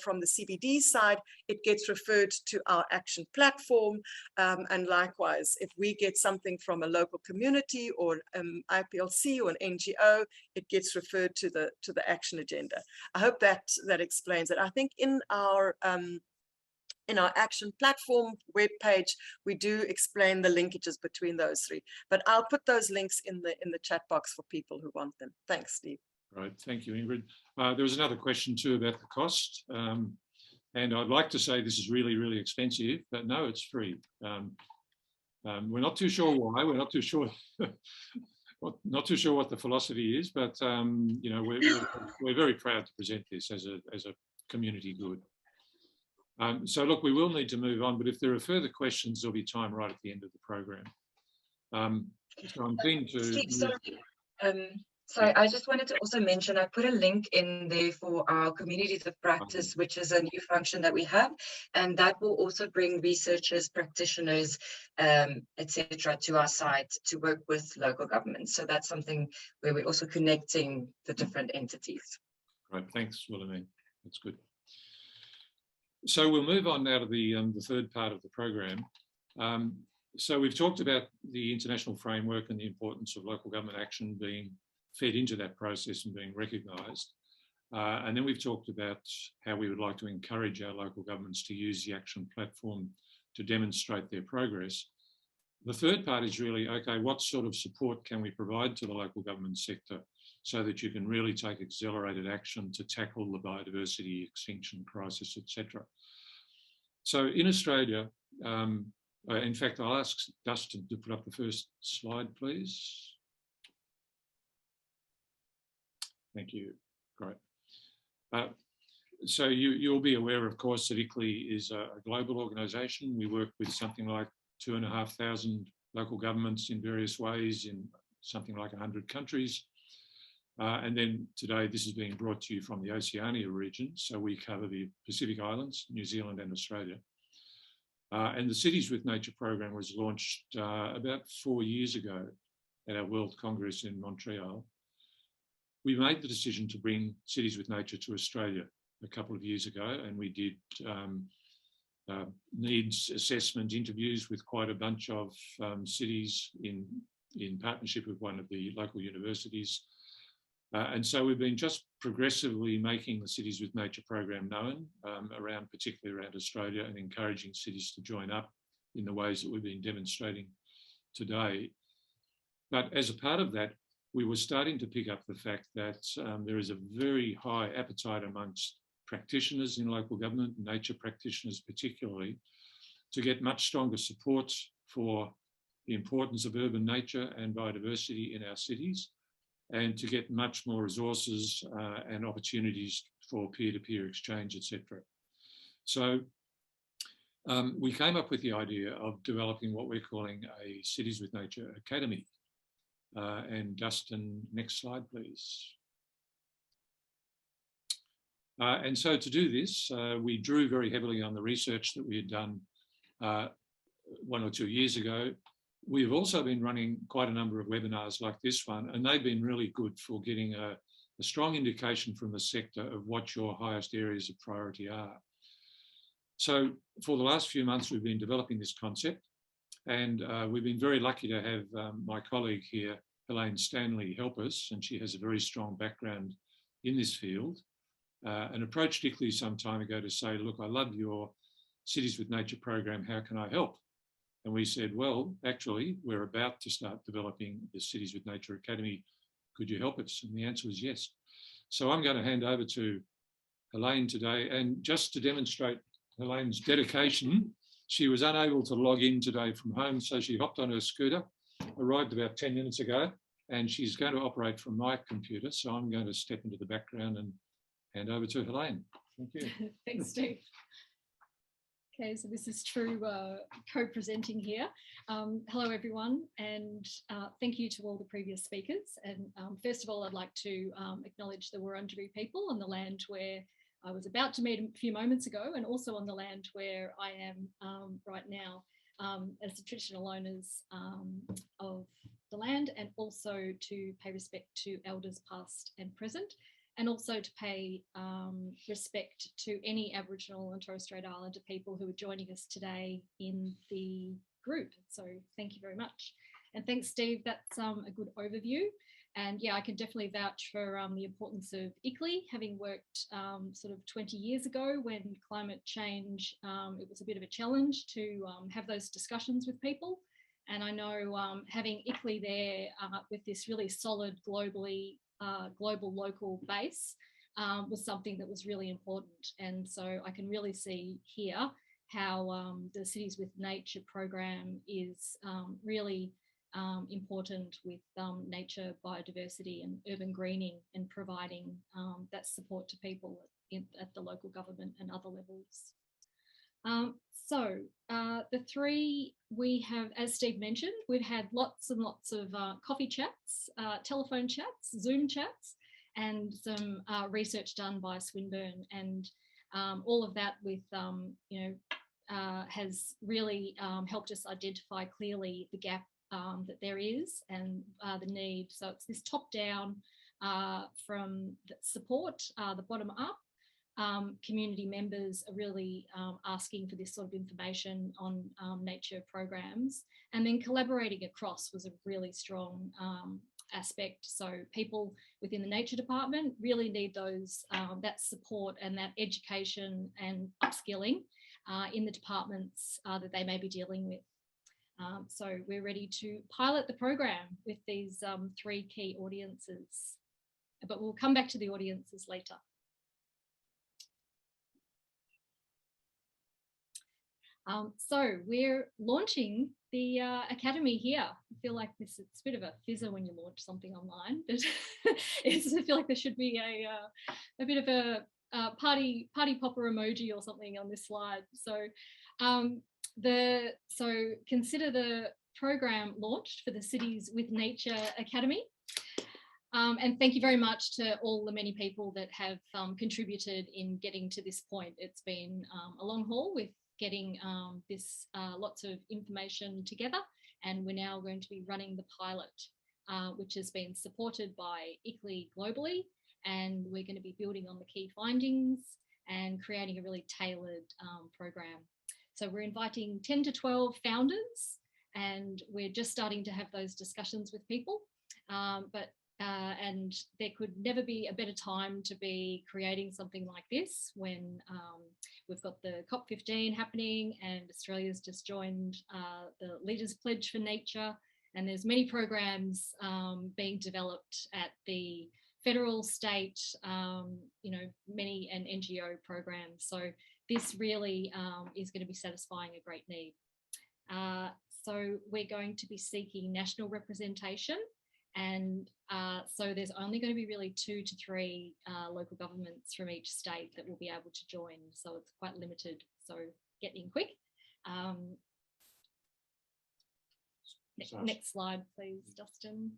from the CBD side, it gets referred to our action platform. And likewise, if we get something from a local community or IPLC or an NGO, it gets referred to the action agenda. I hope that explains it. I think in our action platform webpage, we do explain the linkages between those three, but I'll put those links in the chat box for people who want them. Thanks, Steve. Right, thank you, Ingrid. There was another question too about the cost. And I'd like to say this is really, really expensive, but no, it's free. We're not too sure why, we're not too sure, not too sure what the philosophy is, but you know, we're very proud to present this as a community good. So look, we will need to move on, but if there are further questions, there'll be time right at the end of the program. So I'm keen to... Sorry, I just wanted to also mention, I put a link in there for our communities of practice, which is a new function that we have, and that will also bring researchers, practitioners, etc., to our site to work with local governments. So that's something where we're also connecting the different entities. Right, thanks, Wilhelmine. That's good. So we'll move on now to the third part of the program. So we've talked about the international framework and the importance of local government action being fed into that process and being recognised. And then we've talked about how we would like to encourage our local governments to use the action platform to demonstrate their progress. The third part is really, okay, what sort of support can we provide to the local government sector so that you can really take accelerated action to tackle the biodiversity extinction crisis, etc. So in Australia, in fact, I'll ask Dustin to put up the first slide, please. Thank you. Great. So you'll be aware, of course, that ICLEI is a global organisation. We work with something like 2,500 local governments in various ways in something like 100 countries. And then today, this is being brought to you from the Oceania region. So we cover the Pacific Islands, New Zealand and Australia. And the Cities with Nature program was launched about 4 years ago at our World Congress in Montreal. We made the decision to bring Cities with Nature to Australia a couple of years ago, and we did needs assessment interviews with quite a bunch of cities in partnership with one of the local universities. And so we've been just progressively making the Cities with Nature program known particularly around Australia, and encouraging cities to join up in the ways that we've been demonstrating today. But as a part of that, we were starting to pick up the fact that there is a very high appetite amongst practitioners in local government, nature practitioners particularly, to get much stronger support for the importance of urban nature and biodiversity in our cities, and to get much more resources and opportunities for peer-to-peer exchange, etc. So we came up with the idea of developing what we're calling a Cities with Nature Academy. And Dustin, next slide, please. And so to do this, we drew very heavily on the research that we had done 1 or 2 years ago. We've also been running quite a number of webinars like this one, and they've been really good for getting a strong indication from the sector of what your highest areas of priority are. So for the last few months, we've been developing this concept, and we've been very lucky to have my colleague here, Helene Stanley, help us, and she has a very strong background in this field, and approached ICLEI some time ago to say, look, I love your Cities with Nature program, how can I help? And we said, well, actually, we're about to start developing the Cities with Nature Academy. Could you help us? And the answer was yes. So I'm going to hand over to Helene today. And just to demonstrate Helene's dedication, she was unable to log in today from home. So she hopped on her scooter, arrived about 10 minutes ago, and she's going to operate from my computer. So I'm going to step into the background and hand over to Helene. Thank you. Thanks, Steve. Okay, so this is true co-presenting here. Hello, everyone, and thank you to all the previous speakers. And first of all, I'd like to acknowledge the Wurundjeri people on the land where I was about to meet a few moments ago, and also on the land where I am right now as the traditional owners of the land, and also to pay respect to elders past and present, and also to pay respect to any Aboriginal and Torres Strait Islander people who are joining us today in the group. So thank you very much. And thanks, Steve, that's a good overview. And yeah, I can definitely vouch for the importance of ICLEI, having worked sort of 20 years ago when climate change, it was a bit of a challenge to have those discussions with people. And I know having ICLEI there with this really solid global local base was something that was really important. And so I can really see here how the Cities with Nature program is really important with nature, biodiversity and urban greening, and providing that support to people at the local government and other levels. The three we have, as Steve mentioned, we've had lots and lots of coffee chats, telephone chats, Zoom chats, and some research done by Swinburne, and all of that with, has really helped us identify clearly the gap that there is and the need. So it's this top down from the support, the bottom up, community members are really asking for this sort of information on nature programs, and then collaborating across was a really strong aspect. So people within the nature department really need those that support and that education and upskilling in the departments that they may be dealing with. So we're ready to pilot the program with these 3 key audiences, but we'll come back to the audiences later. So we're launching the Academy here. I feel like it's a bit of a fizzer when you launch something online, but I feel like there should be a bit of a party popper emoji or something on this slide. So consider the program launched for the CitiesWithNature Academy. And thank you very much to all the many people that have contributed in getting to this point. It's been a long haul with getting this lots of information together, and we're now going to be running the pilot, which has been supported by ICLEI globally, and we're going to be building on the key findings and creating a really tailored program. So we're inviting 10 to 12 founders, and we're just starting to have those discussions with people, and there could never be a better time to be creating something like this when we've got the COP15 happening, and Australia's just joined the Leaders Pledge for Nature, and there's many programs being developed at the federal, state, many and NGO programs. So this really is going to be satisfying a great need. So we're going to be seeking national representation. And so there's only going to be really 2 to 3 local governments from each state that will be able to join. So it's quite limited. So get in quick. Next slide, please, Dustin.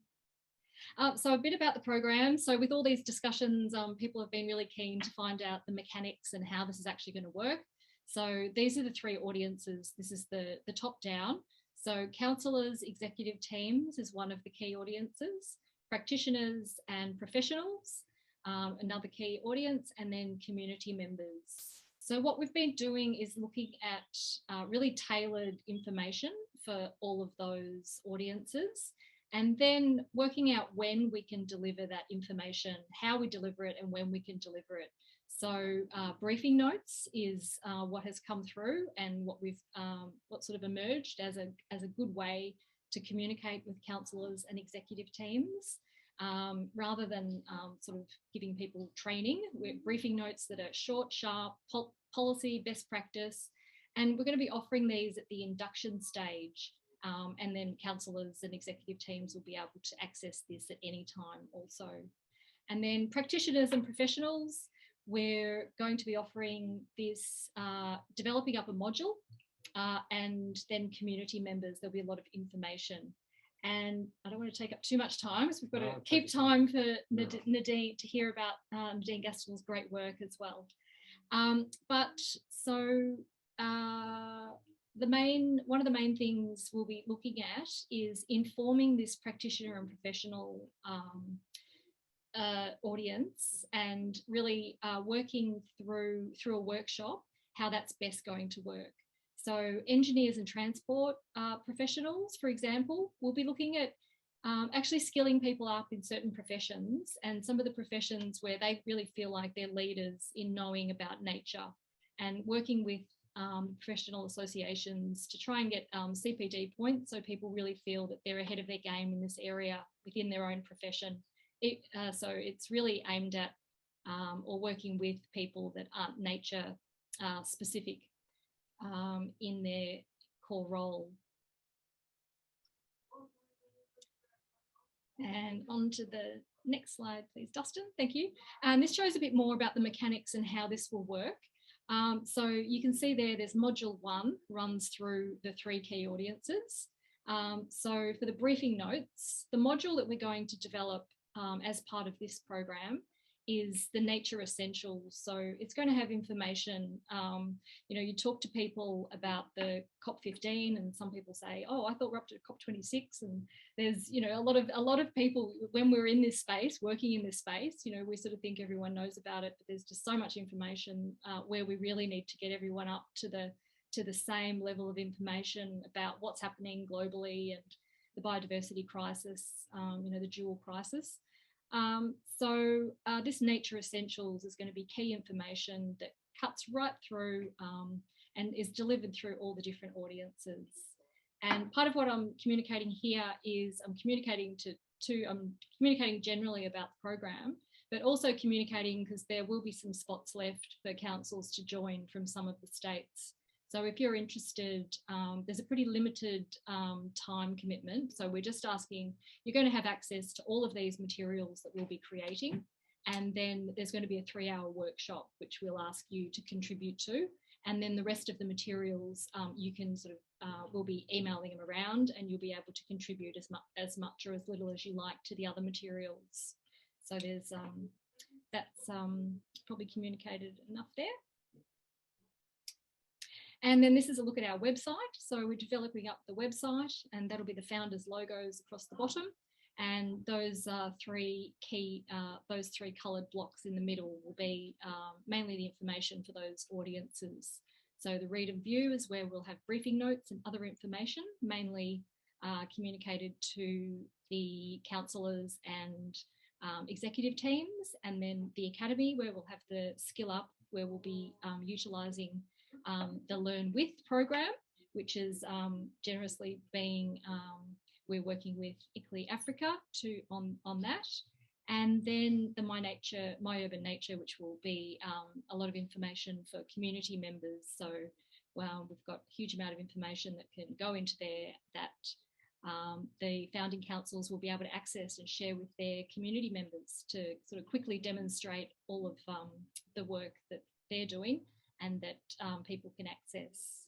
So a bit about the program. So with all these discussions, people have been really keen to find out the mechanics and how this is actually going to work. So these are the 3 audiences. This is the top down. So councillors, executive teams is one of the key audiences, practitioners and professionals, another key audience, and then community members. So what we've been doing is looking at really tailored information for all of those audiences, and then working out when we can deliver that information, how we deliver it, and when we can deliver it. So briefing notes is what has come through, and what sort of emerged as a good way to communicate with councillors and executive teams, rather than sort of giving people training. We're briefing notes that are short, sharp, policy, best practice, and we're going to be offering these at the induction stage. And then councillors and executive teams will be able to access this at any time also. And then practitioners and professionals, we're going to be offering this, developing up a module, and then community members, there'll be a lot of information. And I don't want to take up too much time, so we've got to keep time for Nadine to hear about Nadine Gaston's great work as well. One of the main things we'll be looking at is informing this practitioner and professional audience, and really working through a workshop how that's best going to work. So engineers and transport professionals, for example, will be looking at actually skilling people up in certain professions, and some of the professions where they really feel like they're leaders in knowing about nature, and working with professional associations to try and get CPD points, so people really feel that they're ahead of their game in this area within their own profession. So it's really aimed at or working with people that aren't nature specific in their core role. And on to the next slide, please, Dustin. Thank you. And this shows a bit more about the mechanics and how this will work. So you can see there's module 1 runs through the 3 key audiences. So for the briefing notes, the module that we're going to develop as part of this program is the Nature Essentials. So it's going to have information. You know, you talk to people about the COP15 and some people say, oh, I thought we're up to COP26. And there's, you know, a lot of people, when we're in this space, working in this space, you know, we sort of think everyone knows about it, but there's just so much information where we really need to get everyone up to the same level of information about what's happening globally and the biodiversity crisis, you know, the dual crisis. So this Nature Essentials is going to be key information that cuts right through and is delivered through all the different audiences. And part of what I'm communicating here is I'm communicating I'm communicating generally about the program, but also communicating because there will be some spots left for councils to join from some of the states. So if you're interested, there's a pretty limited time commitment. So we're just asking, you're going to have access to all of these materials that we'll be creating. And then there's going to be a 3-hour workshop, which we'll ask you to contribute to. And then the rest of the materials, you can sort of, we'll be emailing them around and you'll be able to contribute as much or as little as you like to the other materials. So there's, that's probably communicated enough there. And then this is a look at our website. So we're developing up the website and that'll be the founders' logos across the bottom. And those three coloured blocks in the middle will be mainly the information for those audiences. So the read and view is where we'll have briefing notes and other information, mainly communicated to the councillors and executive teams. And then the academy, where we'll have the skill up, where we'll be utilising the Learn With program, which is generously being, we're working with ICLEI Africa on that. And then the My Urban Nature, which will be a lot of information for community members. So we've got a huge amount of information that can go into there that the founding councils will be able to access and share with their community members to sort of quickly demonstrate all of the work that they're doing and that people can access.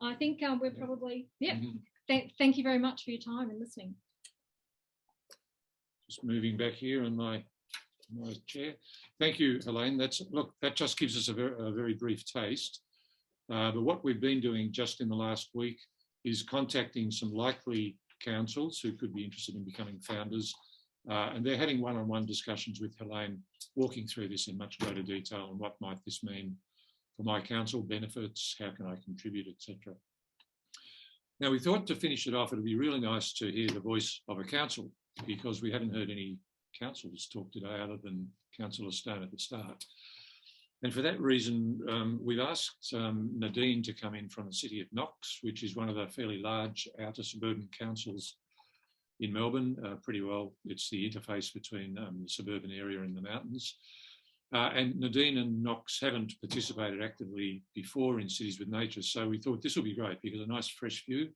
I think we're probably, thank you very much for your time and listening. Just moving back here on my chair. Thank you, Helene. That just gives us a very brief taste. But what we've been doing just in the last week is contacting some likely councils who could be interested in becoming founders. And they're having one-on-one discussions with Helene, walking through this in much greater detail and what might this mean for my council, benefits, how can I contribute, etc. Now, we thought to finish it off, it'd be really nice to hear the voice of a council, because we haven't heard any councils talk today other than Councillor Stone at the start. And for that reason, we've asked Nadine to come in from the city of Knox, which is one of the fairly large outer suburban councils in Melbourne. Pretty well, it's the interface between the suburban area and the mountains. And Nadine and Knox haven't participated actively before in Cities with Nature, so we thought this will be great because a nice fresh view.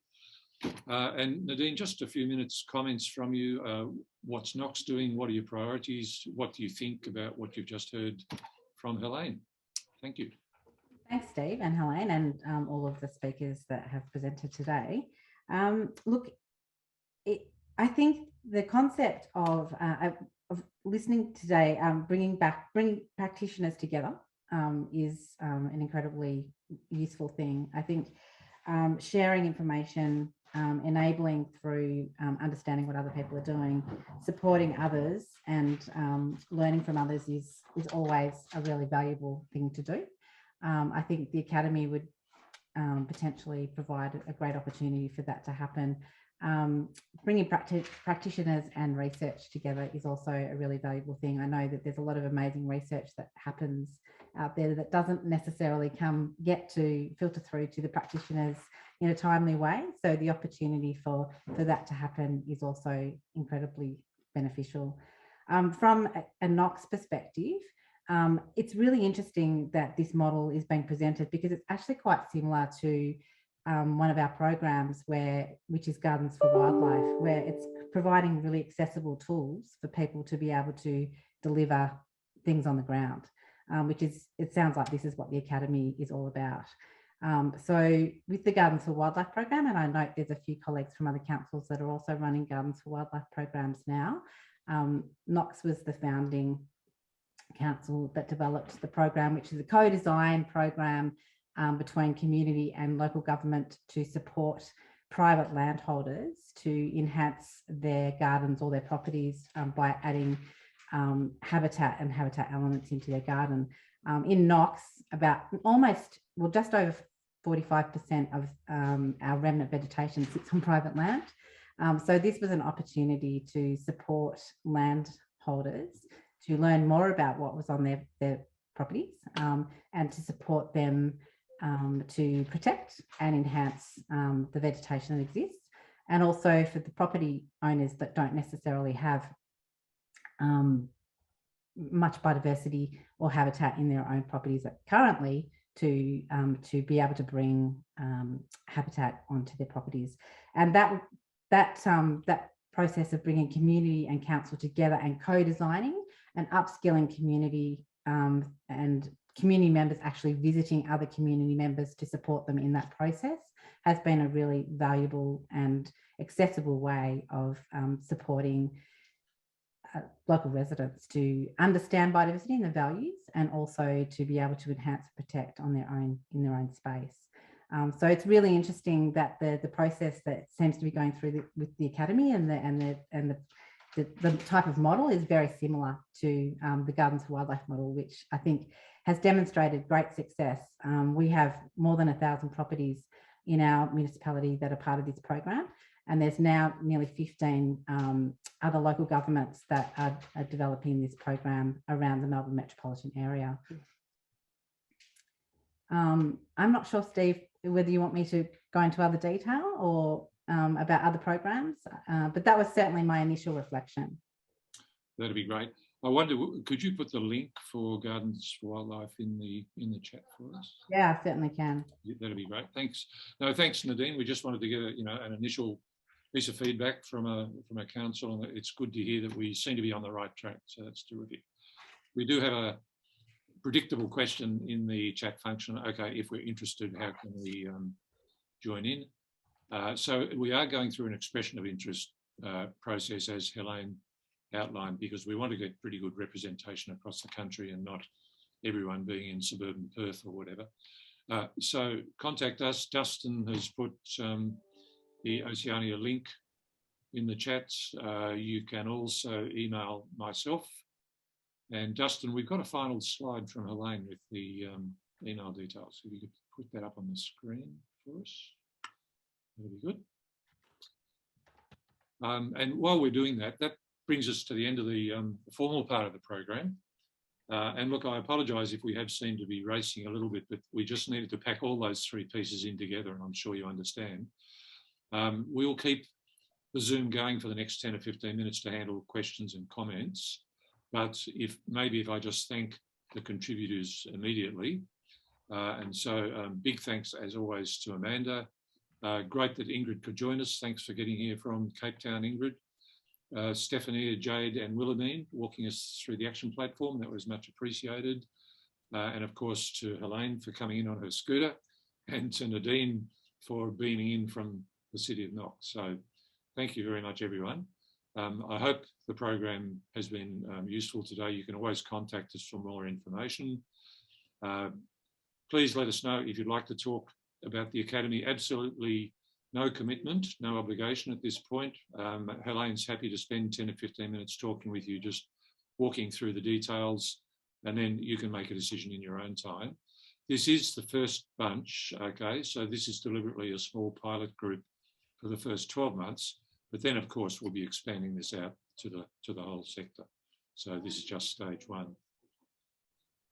And Nadine, just a few minutes comments from you. What's Knox doing? What are your priorities? What do you think about what you've just heard from Helene? Thank you. Thanks, Steve and Helene, and all of the speakers that have presented today. Look, I think the concept of listening today, bringing practitioners together is an incredibly useful thing. I think sharing information, enabling through understanding what other people are doing, supporting others and learning from others is always a really valuable thing to do. I think the Academy would potentially provide a great opportunity for that to happen. Bringing practitioners and research together is also a really valuable thing. I know that there's a lot of amazing research that happens out there that doesn't necessarily get to filter through to the practitioners in a timely way. So the opportunity for that to happen is also incredibly beneficial. From a Knox perspective, it's really interesting that this model is being presented because it's actually quite similar to one of our programs which is Gardens for Wildlife, where it's providing really accessible tools for people to be able to deliver things on the ground, it sounds like this is what the Academy is all about. So with the Gardens for Wildlife program, and I note there's a few colleagues from other councils that are also running Gardens for Wildlife programs now. Knox was the founding council that developed the program, which is a co-design program between community and local government to support private landholders to enhance their gardens or their properties by adding habitat and habitat elements into their garden. In Knox, just over 45% of our remnant vegetation sits on private land. So this was an opportunity to support landholders to learn more about what was on their properties and to support them to protect and enhance the vegetation that exists, and also for the property owners that don't necessarily have much biodiversity or habitat in their own properties currently to be able to bring habitat onto their properties. And that process of bringing community and council together and co-designing and upskilling community and community members actually visiting other community members to support them in that process has been a really valuable and accessible way of supporting local residents to understand biodiversity and the values, and also to be able to enhance and protect on in their own space. So it's really interesting that the process that seems to be going through with the academy and the type of model is very similar to the Gardens for Wildlife model, which I think has demonstrated great success. We have more than 1,000 properties in our municipality that are part of this program, and there's now nearly 15 other local governments that are developing this program around the Melbourne metropolitan area. I'm not sure, Steve, whether you want me to go into other detail or about other programs, but that was certainly my initial reflection. That'd be great. I wonder, could you put the link for Gardens for Wildlife in the chat for us? Yeah, I certainly can. That'd be great. Thanks. No, thanks, Nadine. We just wanted to get an initial piece of feedback from a council, and it's good to hear that we seem to be on the right track. So that's terrific. We do have a predictable question in the chat function. Okay, if we're interested, how can we join in? So we are going through an expression of interest process, as Helene outlined, because we want to get pretty good representation across the country and not everyone being in suburban Perth or whatever. So contact us. Dustin has put the Oceania link in the chats. You can also email myself. And Dustin, we've got a final slide from Helene with the email details. If you could put that up on the screen for us, that'd be good. And while we're doing that, that brings us to the end of the formal part of the program. And look, I apologise if we have seemed to be racing a little bit, but we just needed to pack all those three pieces in together, and I'm sure you understand. We'll keep the Zoom going for the next 10 or 15 minutes to handle questions and comments. But if I just thank the contributors immediately. And so big thanks, as always, to Amanda. Great that Ingrid could join us. Thanks for getting here from Cape Town, Ingrid. Stephanie, Jade and Wilhelmine walking us through the action platform. That was much appreciated. And of course to Helene for coming in on her scooter, and to Nadine for beaming in from the city of Knox. So thank you very much, everyone. I hope the program has been useful today. You can always contact us for more information. Please let us know if you'd like to talk about the Academy. Absolutely no commitment, no obligation at this point. Helene's happy to spend 10 or 15 minutes talking with you, just walking through the details, and then you can make a decision in your own time. This is the first bunch, okay? So this is deliberately a small pilot group for the first 12 months, but then of course we'll be expanding this out to the whole sector. So this is just stage one.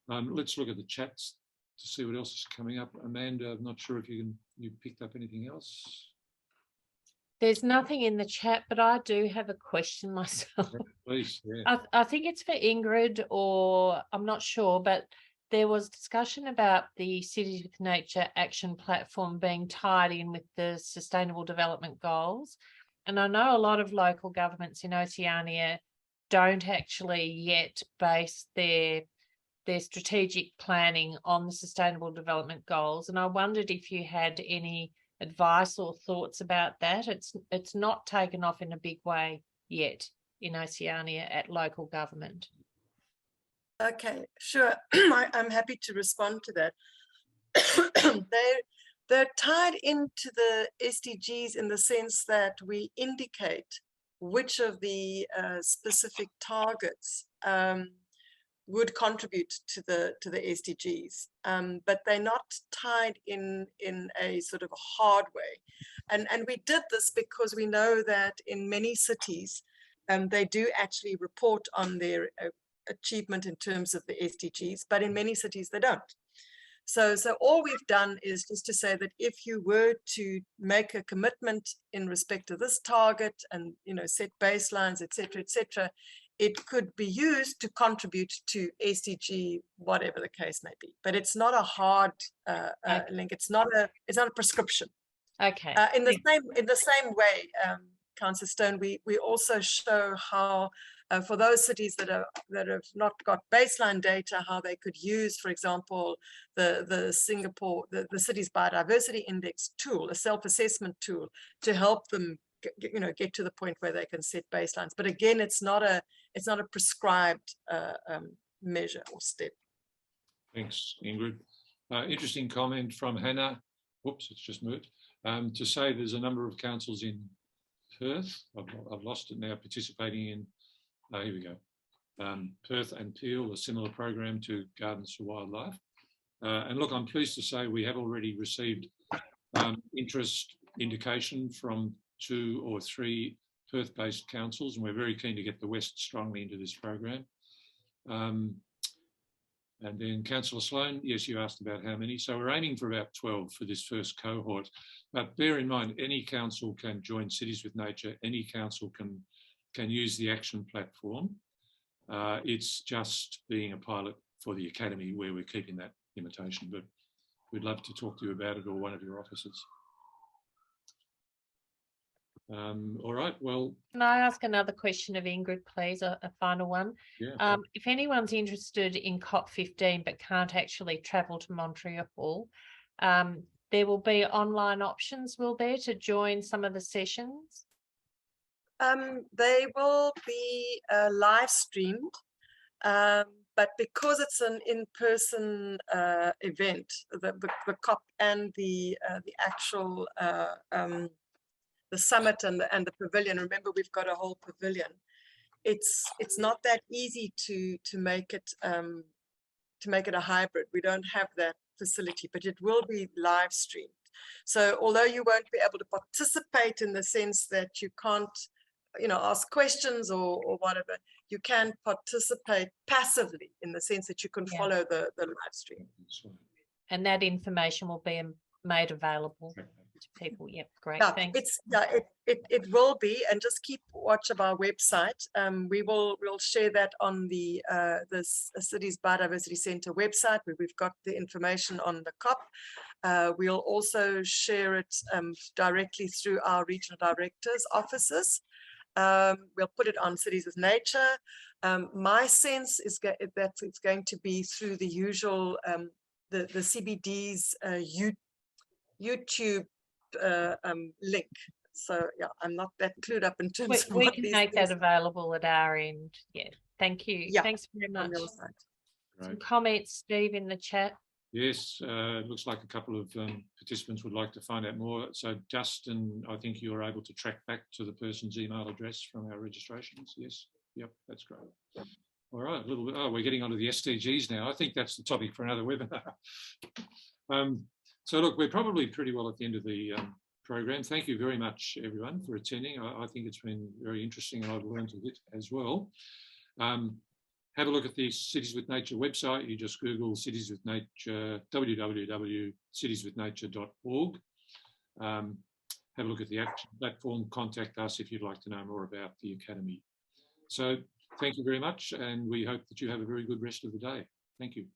Let's look at the chats to see what else is coming up. Amanda, I'm not sure if you picked up anything else. There's nothing in the chat, but I do have a question myself. Please, yeah. I think it's for Ingrid, or I'm not sure, but there was discussion about the Cities with Nature Action Platform being tied in with the Sustainable Development Goals. And I know a lot of local governments in Oceania don't actually yet base their strategic planning on the Sustainable Development Goals. And I wondered if you had any advice or thoughts about that. It's not taken off in a big way yet in Oceania at local government. Okay, sure. I'm happy to respond to that. They're tied into the SDGs in the sense that we indicate which of the specific targets would contribute to the SDGs, but they're not tied in a sort of a hard way. And we did this because we know that in many cities, they do actually report on their achievement in terms of the SDGs, but in many cities they don't. So all we've done is just to say that if you were to make a commitment in respect to this target and, you know, set baselines, etc., it could be used to contribute to SDG, whatever the case may be. But it's not a hard link. It's not a prescription. Okay. In the same way, Councillor Stone, we also show how for those cities that have not got baseline data, how they could use, for example, the Cities Biodiversity Index tool, a self-assessment tool, to help them get to the point where they can set baselines. But again, it's not a prescribed measure or step. Thanks, Ingrid. Interesting comment from Hannah. Whoops, it's just moved. To say there's a number of councils in Perth, I've lost it now, participating in, here we go, Perth and Peel, a similar program to Gardens for Wildlife. And look, I'm pleased to say we have already received interest indication from 2 or 3 Perth-based councils, and we're very keen to get the West strongly into this program. And then Councillor Sloan, yes, you asked about how many. So we're aiming for about 12 for this first cohort. But bear in mind, any council can join Cities with Nature. Any council can use the action platform. It's just being a pilot for the Academy where we're keeping that limitation. But we'd love to talk to you about it or one of your officers. All right, well. Can I ask another question of Ingrid, please, a final one? Yeah. If anyone's interested in COP15 but can't actually travel to Montreal, there will be online options, will there, to join some of the sessions? They will be live streamed, but because it's an in-person event, the COP and the actual the summit and the pavilion. Remember, we've got a whole pavilion. It's not that easy to make it a hybrid. We don't have that facility, but it will be live streamed. So although you won't be able to participate in the sense that you can't, ask questions or whatever, you can participate passively in the sense that you can follow the live stream. And that information will be made available to people. Yep, great. Yeah, thanks. It will be, and just keep watch of our website. We'll share that on the Cities Biodiversity Center website, where we've got the information on the COP. We'll also share it directly through our regional directors' offices. We'll put it on Cities with Nature. My sense is that it's going to be through the usual the CBD's YouTube link. So yeah, I'm not that clued up in terms of we what can these make things that available at our end. Yeah, thank you. Yeah, thanks very much. Right. Some comments, Steve, in the chat. Yes, it looks like a couple of participants would like to find out more. So Justin, I think you are able to track back to the person's email address from our registrations. Yes, yep, that's great. All right, a little bit. Oh, we're getting onto the SDGs now. I think that's the topic for another webinar. So look, we're probably pretty well at the end of the program. Thank you very much, everyone, for attending. I think it's been very interesting, and I've learned a bit as well. Have a look at the Cities with Nature website. You just Google Cities with Nature, www.citieswithnature.org. Have a look at the action platform. Contact us if you'd like to know more about the Academy. So thank you very much, and we hope that you have a very good rest of the day. Thank you.